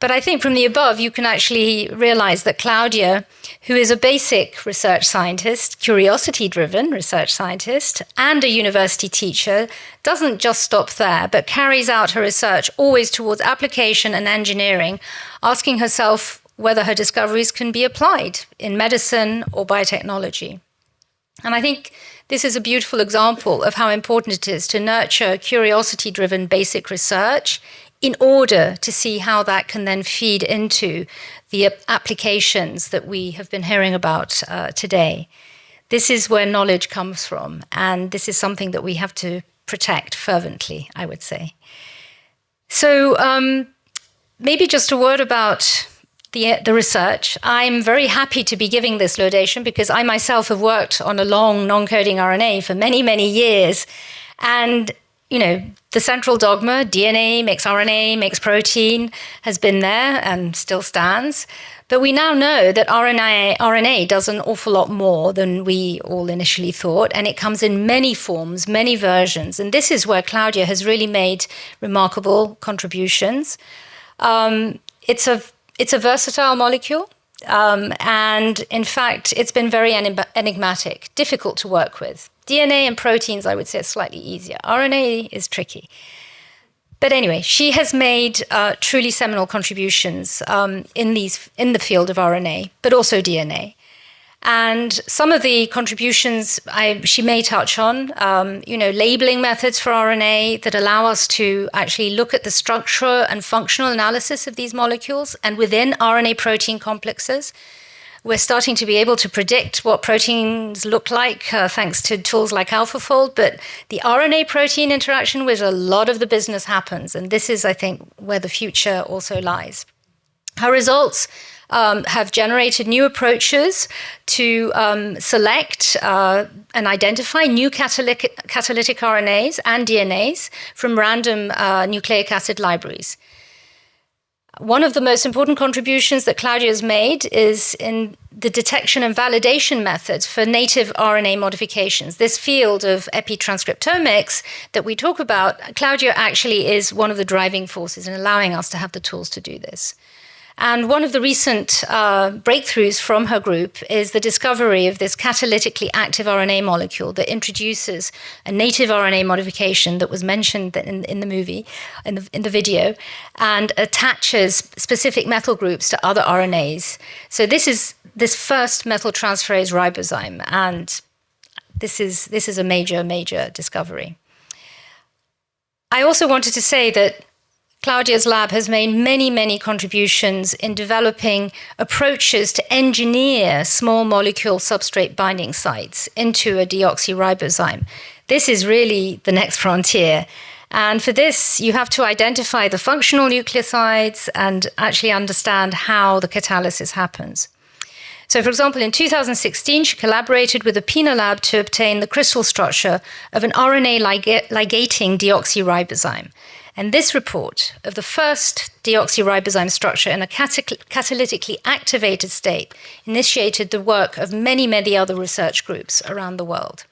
But I think from the above, you can actually realize that Claudia, who is a basic research scientist, curiosity-driven research scientist, and a university teacher, doesn't just stop there, but carries out her research always towards application and engineering, asking herself whether her discoveries can be applied in medicine or biotechnology. And I think this is a beautiful example of how important it is to nurture curiosity-driven basic research in order to see how that can then feed into the applications that we have been hearing about today. This is where knowledge comes from, and this is something that we have to protect fervently, I would say. So maybe just a word about the research. I'm very happy to be giving this laudation because I myself have worked on a long non-coding RNA for many, many years. And, you know, the central dogma, DNA makes RNA, makes protein, has been there and still stands. But we now know that RNA does an awful lot more than we all initially thought, and it comes in many forms, many versions. And this is where Claudia has really made remarkable contributions. It's a versatile molecule, and in fact, it's been very enigmatic, difficult to work with. DNA and proteins, I would say, are slightly easier. RNA is tricky. But anyway, she has made truly seminal contributions in the field of RNA, but also DNA. And some of the contributions she may touch on, labeling methods for RNA that allow us to actually look at the structural and functional analysis of these molecules. And within RNA protein complexes, we're starting to be able to predict what proteins look like thanks to tools like AlphaFold. But the RNA protein interaction, where a lot of the business happens. And this is, I think, where the future also lies. Her results have generated new approaches to select and identify new catalytic RNAs and DNAs from random nucleic acid libraries. One of the most important contributions that Claudia has made is in the detection and validation methods for native RNA modifications. This field of epitranscriptomics that we talk about, Claudia actually is one of the driving forces in allowing us to have the tools to do this. And one of the recent breakthroughs from her group is the discovery of this catalytically active RNA molecule that introduces a native RNA modification that was mentioned in the movie, in the video, and attaches specific methyl groups to other RNAs. So this is this first methyltransferase ribozyme, and this is a major, major discovery. I also wanted to say that Claudia's lab has made many, many contributions in developing approaches to engineer small molecule substrate binding sites into a deoxyribozyme. This is really the next frontier. And for this, you have to identify the functional nucleosides and actually understand how the catalysis happens. So, for example, in 2016, she collaborated with the PINA lab to obtain the crystal structure of an RNA ligating deoxyribozyme. And this report of the first deoxyribozyme structure in a catalytically activated state initiated the work of many, many other research groups around the world.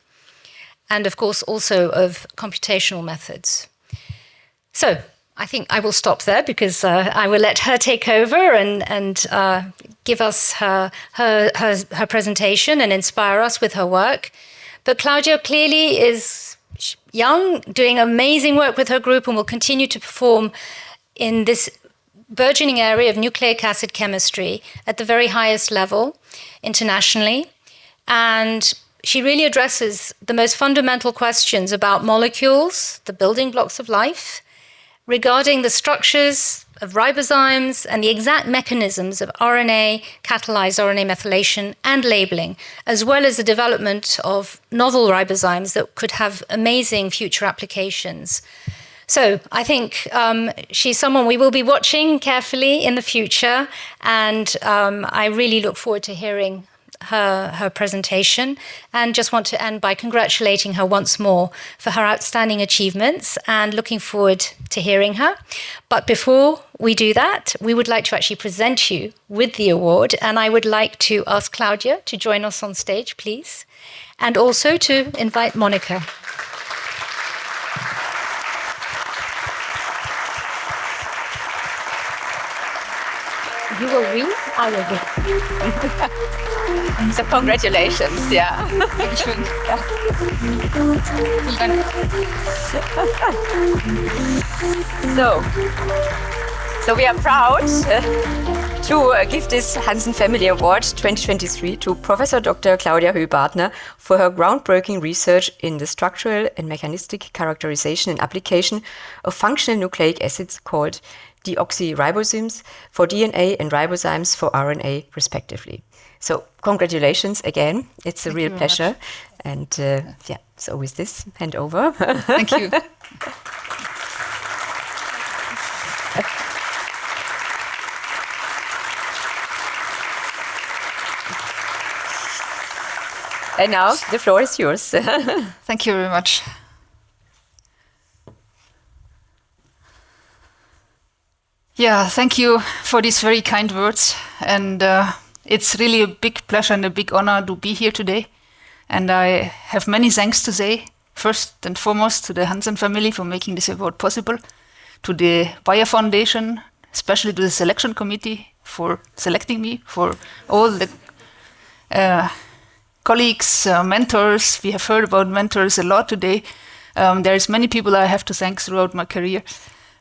And of course, also of computational methods. So I think I will stop there because I will let her take over and give us her presentation and inspire us with her work. But Claudia clearly is young, doing amazing work with her group, and will continue to perform in this burgeoning area of nucleic acid chemistry at the very highest level internationally. And she really addresses the most fundamental questions about molecules, the building blocks of life, regarding the structures of ribozymes and the exact mechanisms of RNA, catalyzed RNA methylation and labeling, as well as the development of novel ribozymes that could have amazing future applications. So I think she's someone we will be watching carefully in the future, and I really look forward to hearing her presentation and just want to end by congratulating her once more for her outstanding achievements and looking forward to hearing her. But before we do that, we would like to actually present you with the award, and I would like to ask Claudia to join us on stage, please, and also to invite Monica. You will read? I will read. So congratulations, yeah. So we are proud to give this Hansen Family Award 2023 to Professor Dr. Claudia Höh-Bartner for her groundbreaking research in the structural and mechanistic characterization and application of functional nucleic acids called deoxyribosymes for DNA and ribozymes for RNA, respectively. So congratulations again. It's a real pleasure. And so with this, hand over. Thank you. And now the floor is yours. Thank you very much. Yeah, thank you for these very kind words. And it's really a big pleasure and a big honor to be here today. And I have many thanks to say, first and foremost to the Hansen family for making this award possible, to the Bayer Foundation, especially to the selection committee for selecting me, for all the colleagues, mentors. We have heard about mentors a lot today. There's many people I have to thank throughout my career.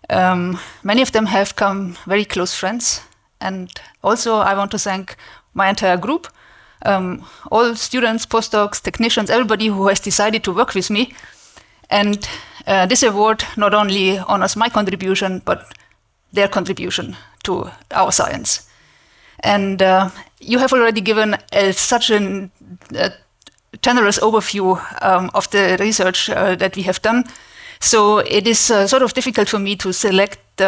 Many of them have become very close friends. And also I want to thank my entire group, all students, postdocs, technicians, everybody who has decided to work with me. And this award not only honors my contribution, but their contribution to our science. And you have already given such a generous overview of the research that we have done. So it is sort of difficult for me to select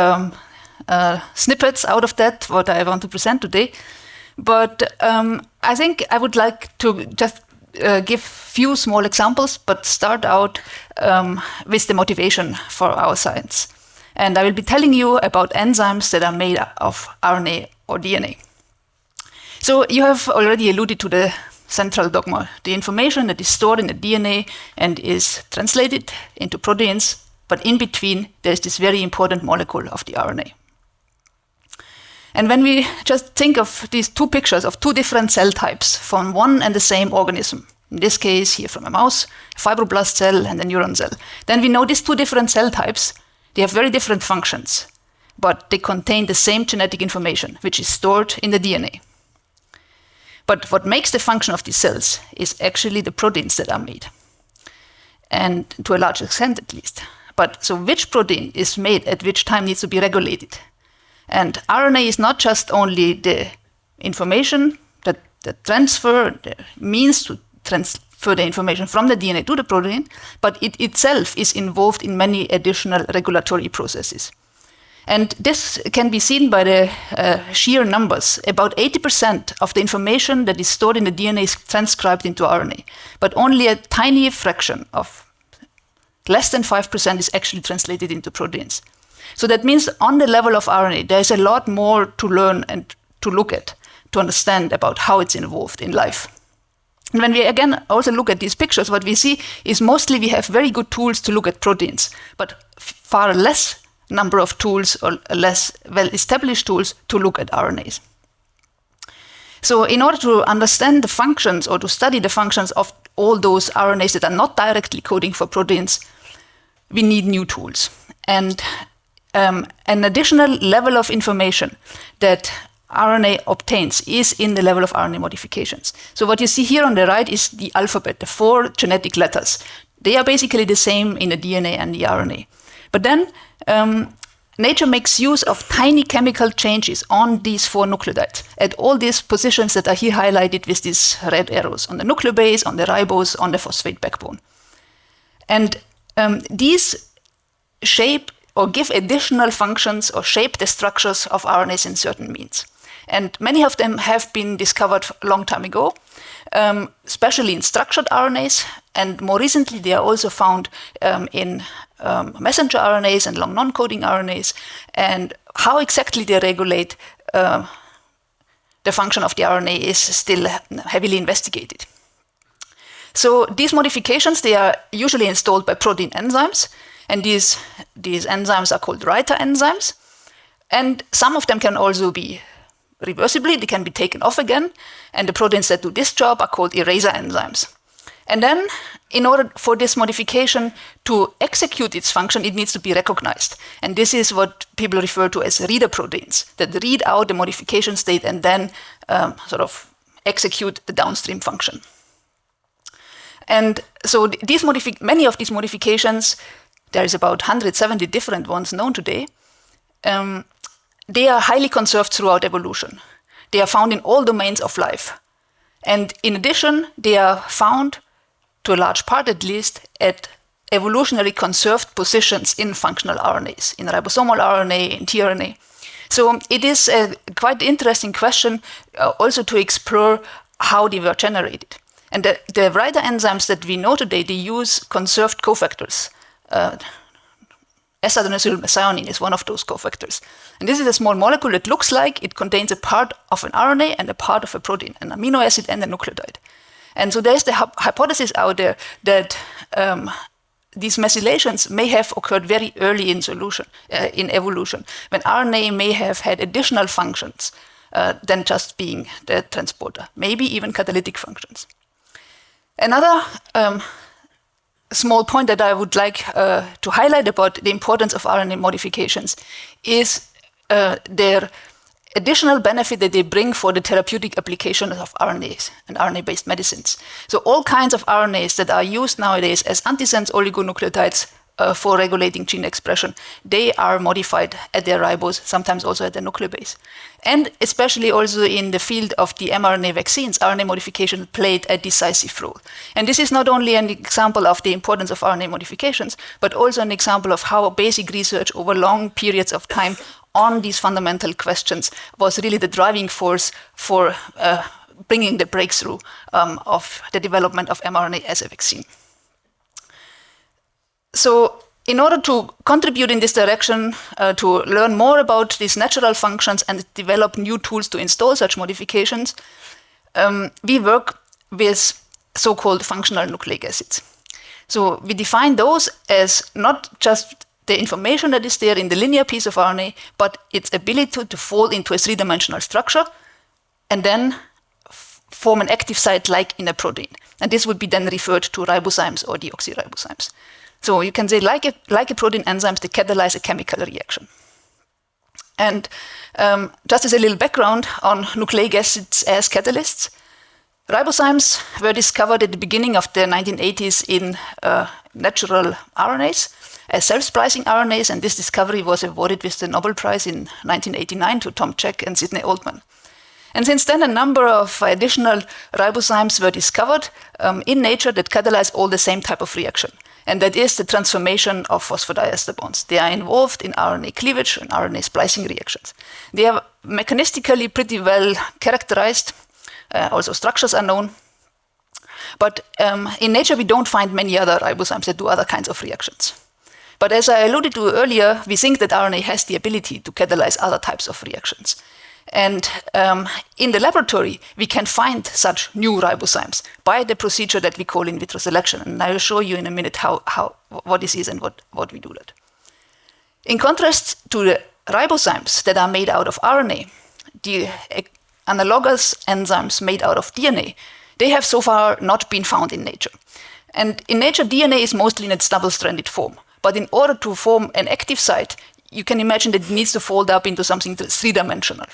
snippets out of that, what I want to present today. But I think I would like to just give few small examples, but start out with the motivation for our science. And I will be telling you about enzymes that are made of RNA or DNA. So you have already alluded to the central dogma, the information that is stored in the DNA and is translated into proteins, but in between there's this very important molecule of the RNA. And when we just think of these two pictures of two different cell types from one and the same organism, in this case here from a mouse, a fibroblast cell and a neuron cell, then we know these two different cell types, they have very different functions, but they contain the same genetic information, which is stored in the DNA. But what makes the function of these cells is actually the proteins that are made, and to a large extent at least. But so which protein is made at which time needs to be regulated. And RNA is not just only the information that transfer, the means to transfer the information from the DNA to the protein, but it itself is involved in many additional regulatory processes. And this can be seen by the sheer numbers. About 80% of the information that is stored in the DNA is transcribed into RNA, but only a tiny fraction of less than 5% is actually translated into proteins. So that means on the level of RNA, there's a lot more to learn and to look at, to understand about how it's involved in life. And when we again also look at these pictures, what we see is mostly we have very good tools to look at proteins, but far less number of tools or less well-established tools to look at RNAs. So in order to understand the functions or to study the functions of all those RNAs that are not directly coding for proteins, we need new tools. And an additional level of information that RNA obtains is in the level of RNA modifications. So what you see here on the right is the alphabet, the 4 genetic letters. They are basically the same in the DNA and the RNA. But then nature makes use of tiny chemical changes on these 4 nucleotides at all these positions that are here highlighted with these red arrows, on the nucleobase, on the ribose, on the phosphate backbone. And these shape or give additional functions or shape the structures of RNAs in certain means. And many of them have been discovered a long time ago, especially in structured RNAs. And more recently, they are also found in messenger RNAs and long non-coding RNAs. And how exactly they regulate the function of the RNA is still heavily investigated. So these modifications, they are usually installed by protein enzymes. And these enzymes are called writer enzymes. And some of them can also be reversibly, they can be taken off again. And the proteins that do this job are called eraser enzymes. And then, in order for this modification to execute its function, it needs to be recognized. And this is what people refer to as reader proteins, that read out the modification state and then sort of execute the downstream function. And so many of these modifications, there is about 170 different ones known today, they are highly conserved throughout evolution. They are found in all domains of life. And in addition, they are found, to a large part at least, at evolutionary conserved positions in functional RNAs, in ribosomal RNA, in tRNA. So it is a quite interesting question also to explore how they were generated. And the writer enzymes that we know today, they use conserved cofactors. S-adenosylmethionine is one of those cofactors. And this is a small molecule that looks like it contains a part of an RNA and a part of a protein, an amino acid and a nucleotide. And so there's the hypothesis out there that these methylations may have occurred very early in evolution, when RNA may have had additional functions than just being the transporter, maybe even catalytic functions. Another small point that I would like to highlight about the importance of RNA modifications is their additional benefit that they bring for the therapeutic application of RNAs and RNA-based medicines. So all kinds of RNAs that are used nowadays as antisense oligonucleotides for regulating gene expression, they are modified at their ribose, sometimes also at the nucleobase. And especially also in the field of the mRNA vaccines, RNA modification played a decisive role. And this is not only an example of the importance of RNA modifications, but also an example of how basic research over long periods of time on these fundamental questions was really the driving force for bringing the breakthrough of the development of mRNA as a vaccine. So in order to contribute in this direction, to learn more about these natural functions and develop new tools to install such modifications, we work with so-called functional nucleic acids. So we define those as not just the information that is there in the linear piece of RNA, but its ability to fall into a three-dimensional structure and then form an active site like in a protein. And this would be then referred to ribozymes or deoxyribozymes. So you can say, like a protein enzymes, they catalyze a chemical reaction. And just as a little background on nucleic acids as catalysts, ribozymes were discovered at the beginning of the 1980s in natural RNAs as self-splicing RNAs, and this discovery was awarded with the Nobel Prize in 1989 to Tom Cech and Sidney Altman. And since then, a number of additional ribozymes were discovered in nature that catalyze all the same type of reaction. And that is the transformation of phosphodiester bonds. They are involved in RNA cleavage and RNA splicing reactions. They are mechanistically pretty well characterized. Also structures are known. But in nature, we don't find many other ribozymes that do other kinds of reactions. But as I alluded to earlier, we think that RNA has the ability to catalyze other types of reactions. And in the laboratory, we can find such new ribozymes by the procedure that we call in vitro selection. And I will show you in a minute what this is and what we do that. In contrast to the ribozymes that are made out of RNA, the analogous enzymes made out of DNA, they have so far not been found in nature. And in nature, DNA is mostly in its double-stranded form. But in order to form an active site, you can imagine that it needs to fold up into something that's three-dimensional.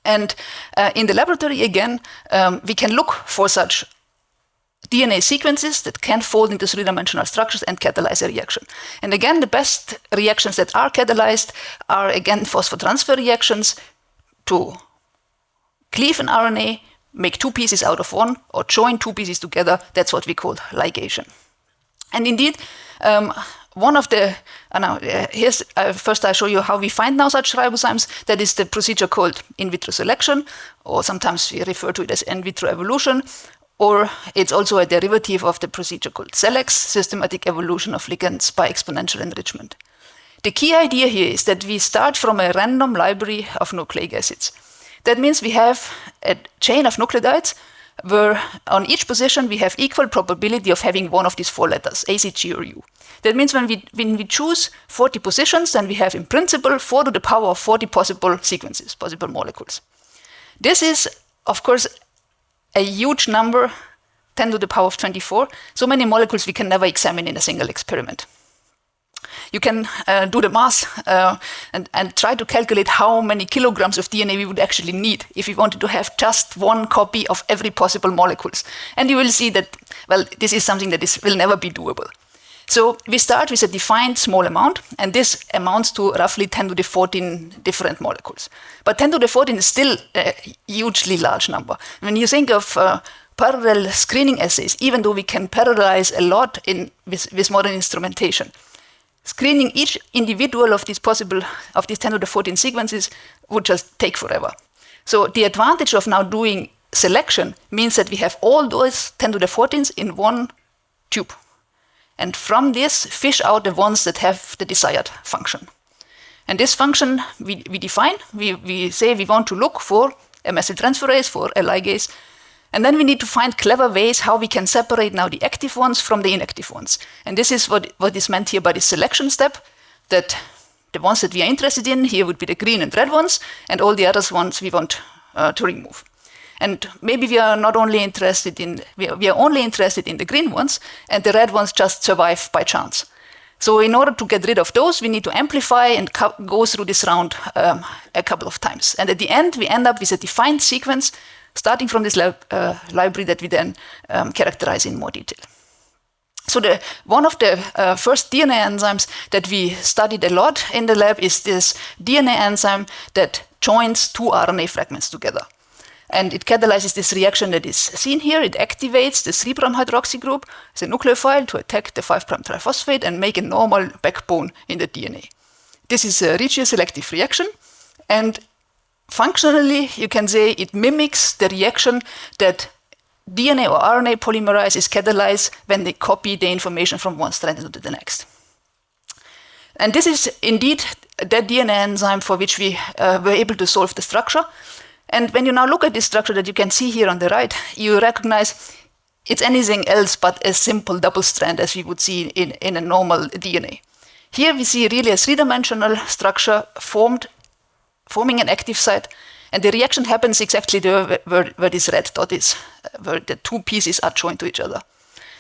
And in the laboratory, again, we can look for such DNA sequences that can fold into three-dimensional structures and catalyze a reaction. And again, the best reactions that are catalyzed are, again, phosphotransfer reactions to cleave an RNA, make two pieces out of one, or join two pieces together. That's what we call ligation. And indeed, one of the Now, first I show you how we find now such ribozymes. That is the procedure called in vitro selection, or sometimes we refer to it as in vitro evolution, or it's also a derivative of the procedure called SELEX, systematic evolution of ligands by exponential enrichment. The key idea here is that we start from a random library of nucleic acids. That means we have a chain of nucleotides where on each position we have equal probability of having one of these 4 letters, A, C, G, or U. That means when we choose 40 positions, then we have in principle 4 to the power of 40 possible sequences, possible molecules. This is, of course, a huge number, 10 to the power of 24, so many molecules we can never examine in a single experiment. You can do the math and try to calculate how many kilograms of DNA we would actually need if we wanted to have just one copy of every possible molecules. And you will see that, well, this is something that will never be doable. So we start with a defined small amount, and this amounts to roughly 10 to the 14 different molecules. But 10 to the 14 is still a hugely large number. When you think of parallel screening assays, even though we can parallelize a lot with modern instrumentation, screening each individual of these 10 to the 14 sequences would just take forever. So the advantage of now doing selection means that we have all those 10 to the 14s in one tube. And from this, fish out the ones that have the desired function. And this function we define. We say we want to look for a methyltransferase, for a ligase. And then we need to find clever ways how we can separate now the active ones from the inactive ones. And this is what is meant here by the selection step, that the ones that we are interested in here would be the green and red ones, and all the other ones we want to remove. And maybe we are only interested in the green ones, and the red ones just survive by chance. So in order to get rid of those, we need to amplify and go through this round a couple of times. And at the end, we end up with a defined sequence starting from this library that we then characterize in more detail. So one of the first DNA enzymes that we studied a lot in the lab is this DNA enzyme that joins 2 RNA fragments together. And it catalyzes this reaction that is seen here. It activates the 3' hydroxy group as a nucleophile to attack the 5' triphosphate and make a normal backbone in the DNA. This is a regioselective reaction, and functionally, you can say it mimics the reaction that DNA or RNA polymerase is catalyzed when they copy the information from one strand into the next. And this is indeed that DNA enzyme for which we were able to solve the structure. And when you now look at this structure that you can see here on the right, you recognize it's anything else but a simple double strand as we would see in a normal DNA. Here we see really a 3-dimensional structure forming an active site, and the reaction happens exactly there where this red dot is, where the 2 pieces are joined to each other.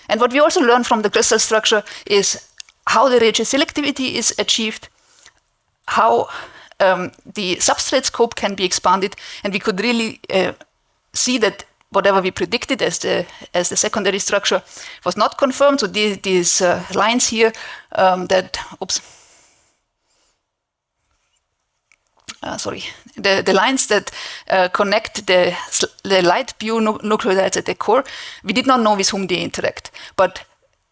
And what we also learn from the crystal structure is how the regioselectivity is achieved, how the substrate scope can be expanded, and we could really see that whatever we predicted as the secondary structure was not confirmed. So these lines here the lines that connect the light blue nucleotides at the core, we did not know with whom they interact. But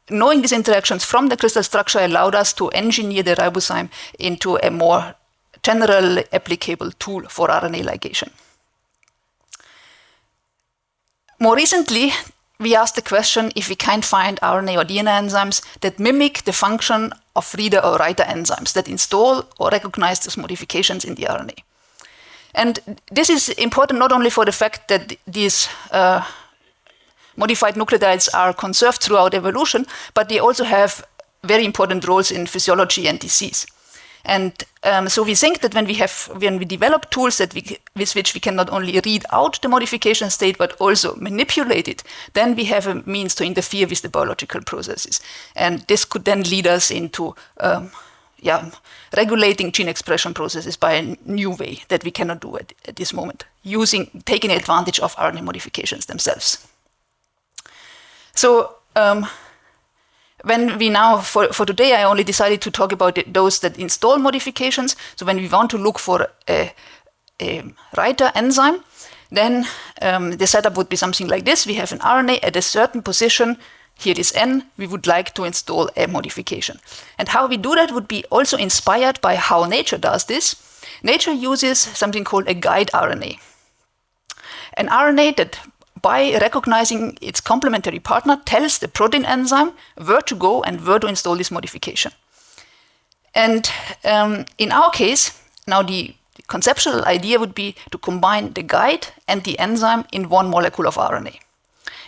knowing these interactions from the crystal structure allowed us to engineer the ribozyme into a more general applicable tool for RNA ligation. More recently, we asked the question if we can't find RNA or DNA enzymes that mimic the function of reader or writer enzymes that install or recognize those modifications in the RNA. And this is important not only for the fact that these modified nucleotides are conserved throughout evolution, but they also have very important roles in physiology and disease. And so we think that when we develop tools with which we can not only read out the modification state but also manipulate it, then we have a means to interfere with the biological processes. And this could then lead us into regulating gene expression processes by a new way that we cannot do at this moment, taking advantage of RNA modifications themselves. So when we now, for today, I only decided to talk about those that install modifications. So when we want to look for a writer enzyme, then the setup would be something like this. We have an RNA at a certain position here is N, we would like to install a modification. And how we do that would be also inspired by how nature does this. Nature uses something called a guide RNA. An RNA that, by recognizing its complementary partner, tells the protein enzyme where to go and where to install this modification. And in our case, now the conceptual idea would be to combine the guide and the enzyme in one molecule of RNA.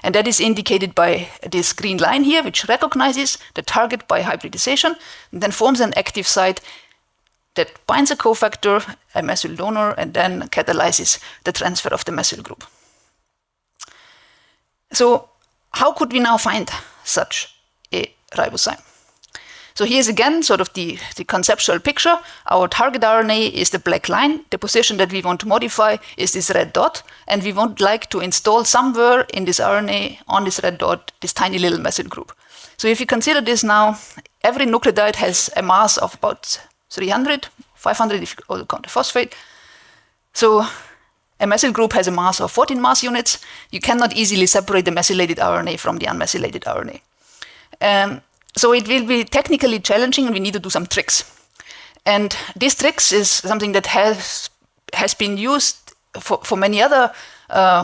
And that is indicated by this green line here, which recognizes the target by hybridization, and then forms an active site that binds a cofactor, a methyl donor, and then catalyzes the transfer of the methyl group. So how could we now find such a ribozyme? So here's again sort of the conceptual picture. Our target RNA is the black line. The position that we want to modify is this red dot. And we would like to install somewhere in this RNA, on this red dot, this tiny little methyl group. So if you consider this now, every nucleotide has a mass of about 300, 500 if you also count the phosphate. So a methyl group has a mass of 14 mass units. You cannot easily separate the methylated RNA from the unmethylated RNA. So it will be technically challenging, and we need to do some tricks. And these tricks is something that has been used for many other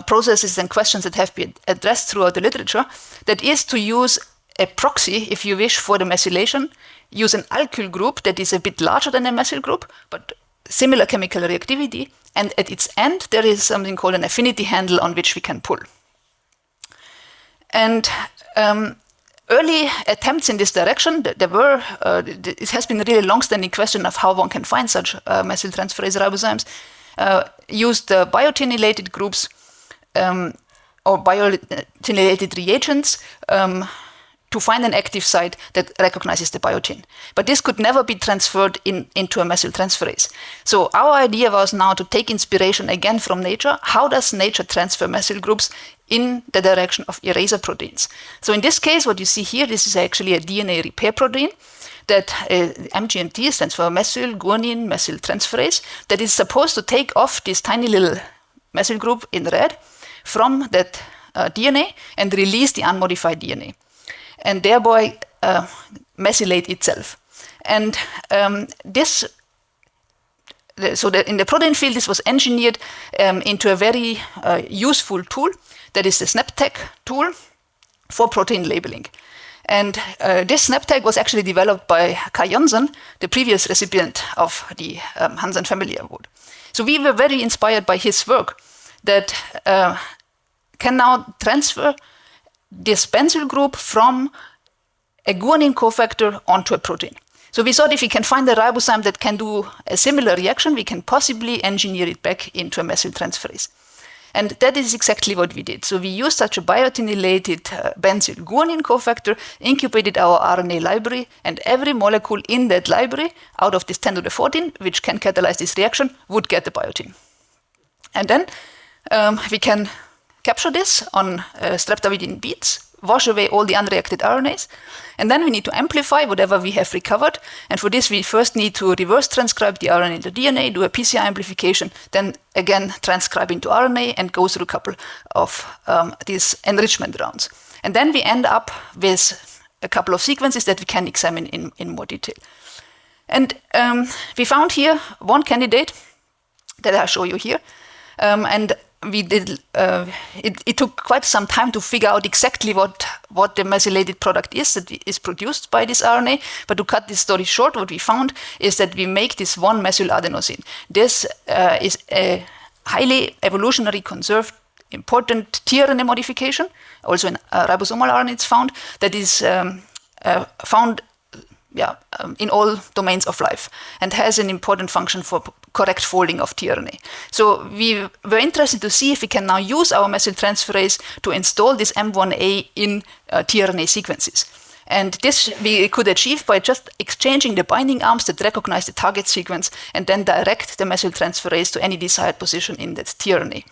processes and questions that have been addressed throughout the literature. That is to use a proxy, if you wish, for the methylation. Use an alkyl group that is a bit larger than a methyl group, but similar chemical reactivity. And at its end, there is something called an affinity handle on which we can pull. And early attempts in this direction, it has been a really long-standing question of how one can find such methyltransferase ribozymes, used biotinylated groups or biotinylated reagents to find an active site that recognizes the biotin. But this could never be transferred into a methyltransferase. So our idea was now to take inspiration again from nature. How does nature transfer methyl groups in the direction of eraser proteins? So in this case, what you see here, this is actually a DNA repair protein that MGMT stands for methyl guanine methyltransferase, that is supposed to take off this tiny little methyl group in red from that DNA and release the unmodified DNA, and thereby methylate itself. And in the protein field, this was engineered into a very useful tool, that is the SnapTag tool for protein labeling. And this SnapTag was actually developed by Kai Jonsson, the previous recipient of the Hansen Family Award. So we were very inspired by his work that can now transfer this benzyl group from a guanine cofactor onto a protein. So we thought if we can find a ribozyme that can do a similar reaction, we can possibly engineer it back into a methyltransferase. And that is exactly what we did. So we used such a biotinylated benzyl guanine cofactor, incubated our RNA library, and every molecule in that library, out of this 10 to the 14, which can catalyze this reaction, would get the biotin. And then we can capture this on streptavidin beads, wash away all the unreacted RNAs, and then we need to amplify whatever we have recovered. And for this, we first need to reverse transcribe the RNA into DNA, do a PCR amplification, then again transcribe into RNA and go through a couple of these enrichment rounds. And then we end up with a couple of sequences that we can examine in more detail. And we found here one candidate that I'll show you here. And we did. It took quite some time to figure out exactly what the methylated product is that is produced by this RNA. But to cut this story short, what we found is that we make this one methyl adenosine. This is a highly evolutionary conserved important tRNA modification. Also in ribosomal RNA it's found, that is found in all domains of life and has an important function for correct folding of tRNA. So we were interested to see if we can now use our methyltransferase to install this M1A in tRNA sequences. And this we could achieve by just exchanging the binding arms that recognize the target sequence and then direct the methyltransferase to any desired position in that tRNA.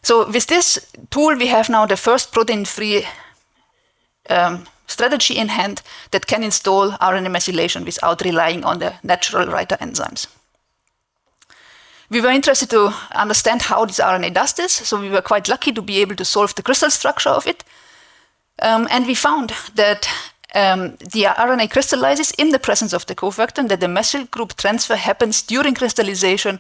So with this tool, we have now the first protein-free strategy in hand that can install RNA methylation without relying on the natural writer enzymes. We were interested to understand how this RNA does this, so we were quite lucky to be able to solve the crystal structure of it. And we found that the RNA crystallizes in the presence of the cofactor, and that the methyl group transfer happens during crystallization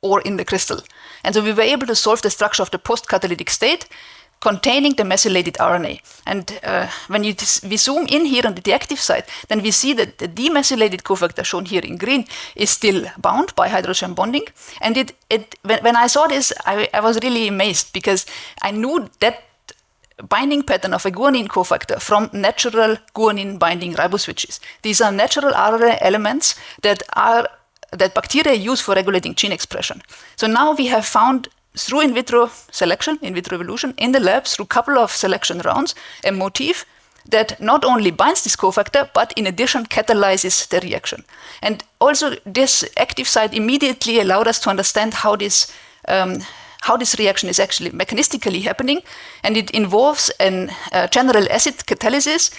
or in the crystal. And so we were able to solve the structure of the post-catalytic state containing the methylated RNA. And when we zoom in here on the active site, then we see that the demethylated cofactor, shown here in green, is still bound by hydrogen bonding. And when I saw this, I was really amazed, because I knew that binding pattern of a guanine cofactor from natural guanine binding riboswitches. These are natural RNA elements that bacteria use for regulating gene expression. So now we have found, through in vitro selection, in vitro evolution, in the lab, through a couple of selection rounds, a motif that not only binds this cofactor, but in addition catalyzes the reaction. And also this active site immediately allowed us to understand how this reaction is actually mechanistically happening, and it involves a general acid catalysis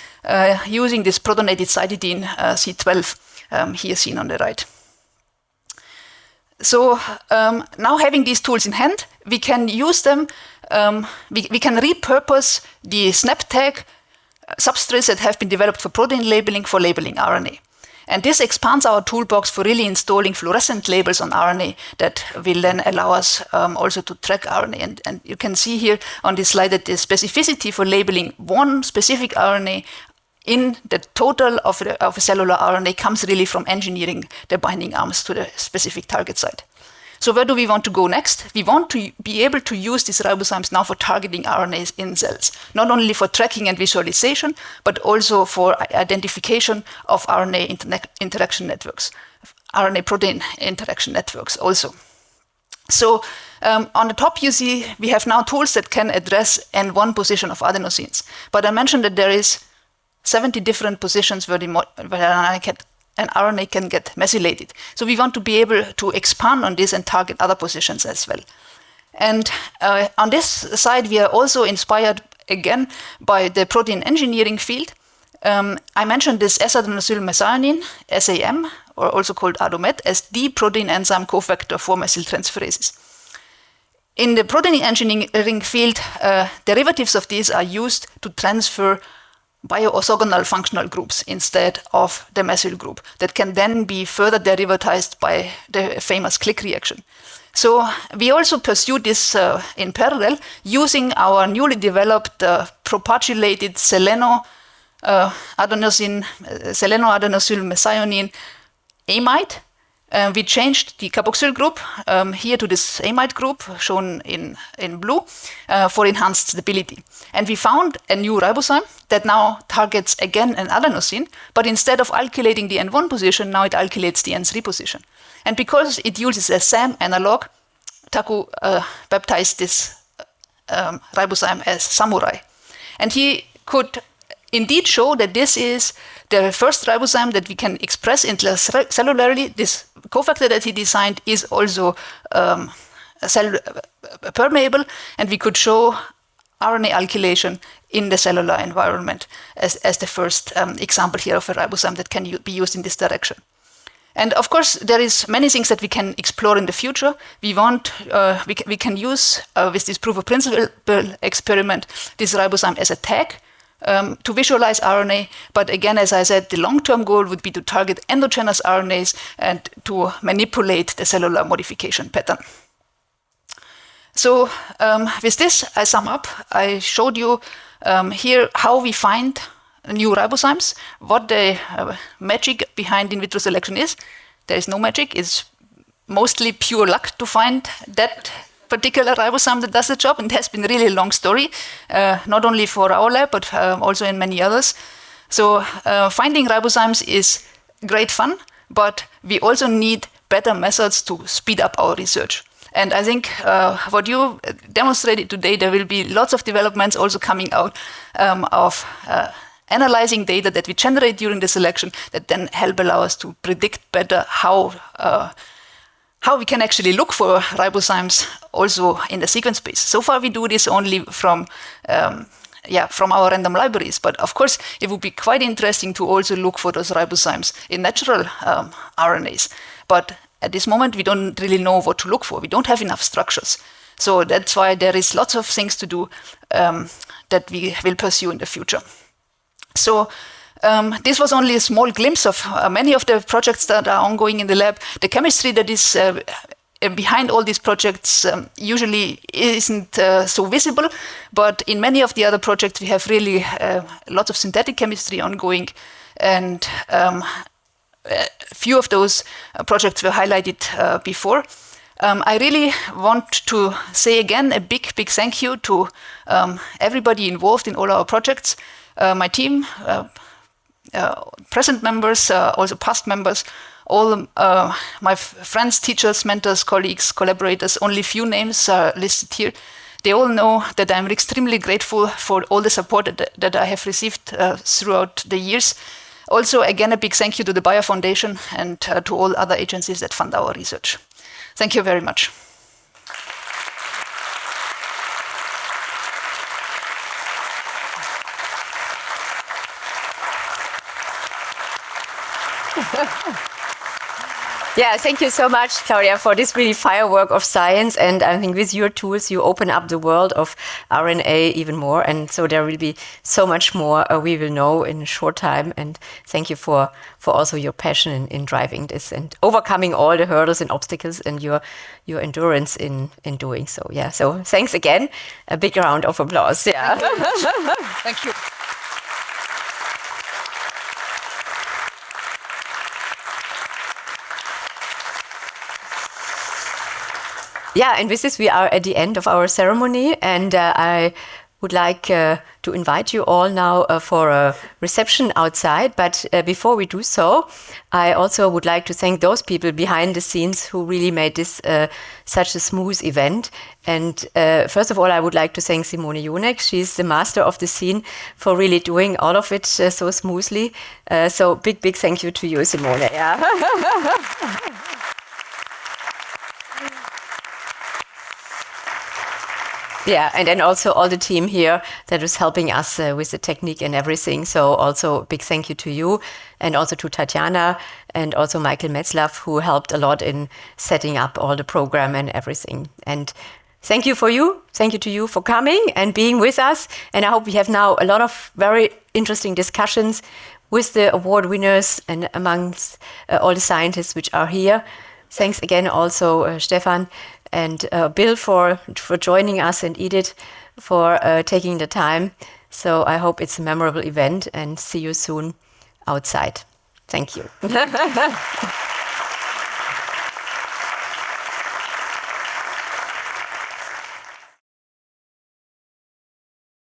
using this protonated cytidine C12, here seen on the right. So now, having these tools in hand, we can use them, we can repurpose the SNAP tag substrates that have been developed for protein labeling for labeling RNA. And this expands our toolbox for really installing fluorescent labels on RNA that will then allow us also to track RNA. And you can see here on this slide that the specificity for labeling one specific RNA in the total of a cellular RNA comes really from engineering the binding arms to the specific target site. So where do we want to go next? We want to be able to use these ribozymes now for targeting RNAs in cells, not only for tracking and visualization, but also for identification of RNA interaction networks, RNA-protein interaction networks also. So on the top, you see we have now tools that can address N1 position of adenosines. But I mentioned that there is 70 different positions where an RNA can get methylated. So we want to be able to expand on this and target other positions as well. And on this side, we are also inspired again by the protein engineering field. I mentioned this S-adenosyl methionine, SAM, or also called ADOMET, as the protein enzyme cofactor for methyltransferases. In the protein engineering field, derivatives of these are used to transfer bioorthogonal functional groups instead of the methyl group that can then be further derivatized by the famous click reaction. So we also pursue this in parallel using our newly developed propagulated seleno-adenosyl methionine amide. We changed the carboxyl group here to this amide group shown in blue for enhanced stability. And we found a new ribozyme that now targets again an adenosine, but instead of alkylating the N1 position, now it alkylates the N3 position. And because it uses a SAM analog, Taku baptized this ribozyme as Samurai. And he could indeed show that this is the first ribozyme that we can express intracellularly. This cofactor that he designed is also permeable, and we could show RNA alkylation in the cellular environment as the first example here of a ribozyme that can be used in this direction. And of course, there is many things that we can explore in the future. We can use with this proof of principle experiment this ribosome as a tag to visualize RNA. But again, as I said, the long-term goal would be to target endogenous RNAs and to manipulate the cellular modification pattern. So with this, I sum up. I showed you here how we find new ribozymes, what the magic behind in vitro selection is. There is no magic. It's mostly pure luck to find that particular ribosome that does the job, and it has been really a long story, not only for our lab, but also in many others. So finding ribozymes is great fun, but we also need better methods to speed up our research. And I think what you demonstrated today, there will be lots of developments also coming out of analyzing data that we generate during the selection that then help allow us to predict better how we can actually look for ribozymes also in the sequence space. So far we do this only from our random libraries, but of course it would be quite interesting to also look for those ribozymes in natural RNAs. But at this moment we don't really know what to look for. We don't have enough structures. So that's why there is lots of things to do that we will pursue in the future. So this was only a small glimpse of many of the projects that are ongoing in the lab. The chemistry that is behind all these projects usually isn't so visible, but in many of the other projects we have really lots of synthetic chemistry ongoing, and a few of those projects were highlighted before. I really want to say again a big thank you to everybody involved in all our projects, my team, present members, also past members, all my friends, teachers, mentors, colleagues, collaborators. Only few names are listed here. They all know that I'm extremely grateful for all the support that I have received throughout the years. Also, again, a big thank you to the Bayer Foundation and to all other agencies that fund our research. Thank you very much. Yeah, thank you so much, Claudia, for this really firework of science. And I think with your tools, you open up the world of RNA even more. And so there will be so much more we will know in a short time. And thank you for also your passion in driving this and overcoming all the hurdles and obstacles and your endurance in doing so. Yeah, so thanks again. A big round of applause. Yeah. Thank you. Yeah, and with this, we are at the end of our ceremony, and I would like to invite you all now for a reception outside. But before we do so, I also would like to thank those people behind the scenes who really made this such a smooth event. And first of all, I would like to thank Simone Jonek. She's the master of the scene for really doing all of it so smoothly. So big thank you to you, Simone. Yeah. Yeah, and then also all the team here that is helping us with the technique and everything. So also big thank you to you, and also to Tatjana and also Michael Metzlaff, who helped a lot in setting up all the program and everything. And thank you to you for coming and being with us. And I hope we have now a lot of very interesting discussions with the award winners and amongst all the scientists which are here. Thanks again also, Stefan and Bill for joining us, and Edith for taking the time. So I hope it's a memorable event, and see you soon outside. Thank you.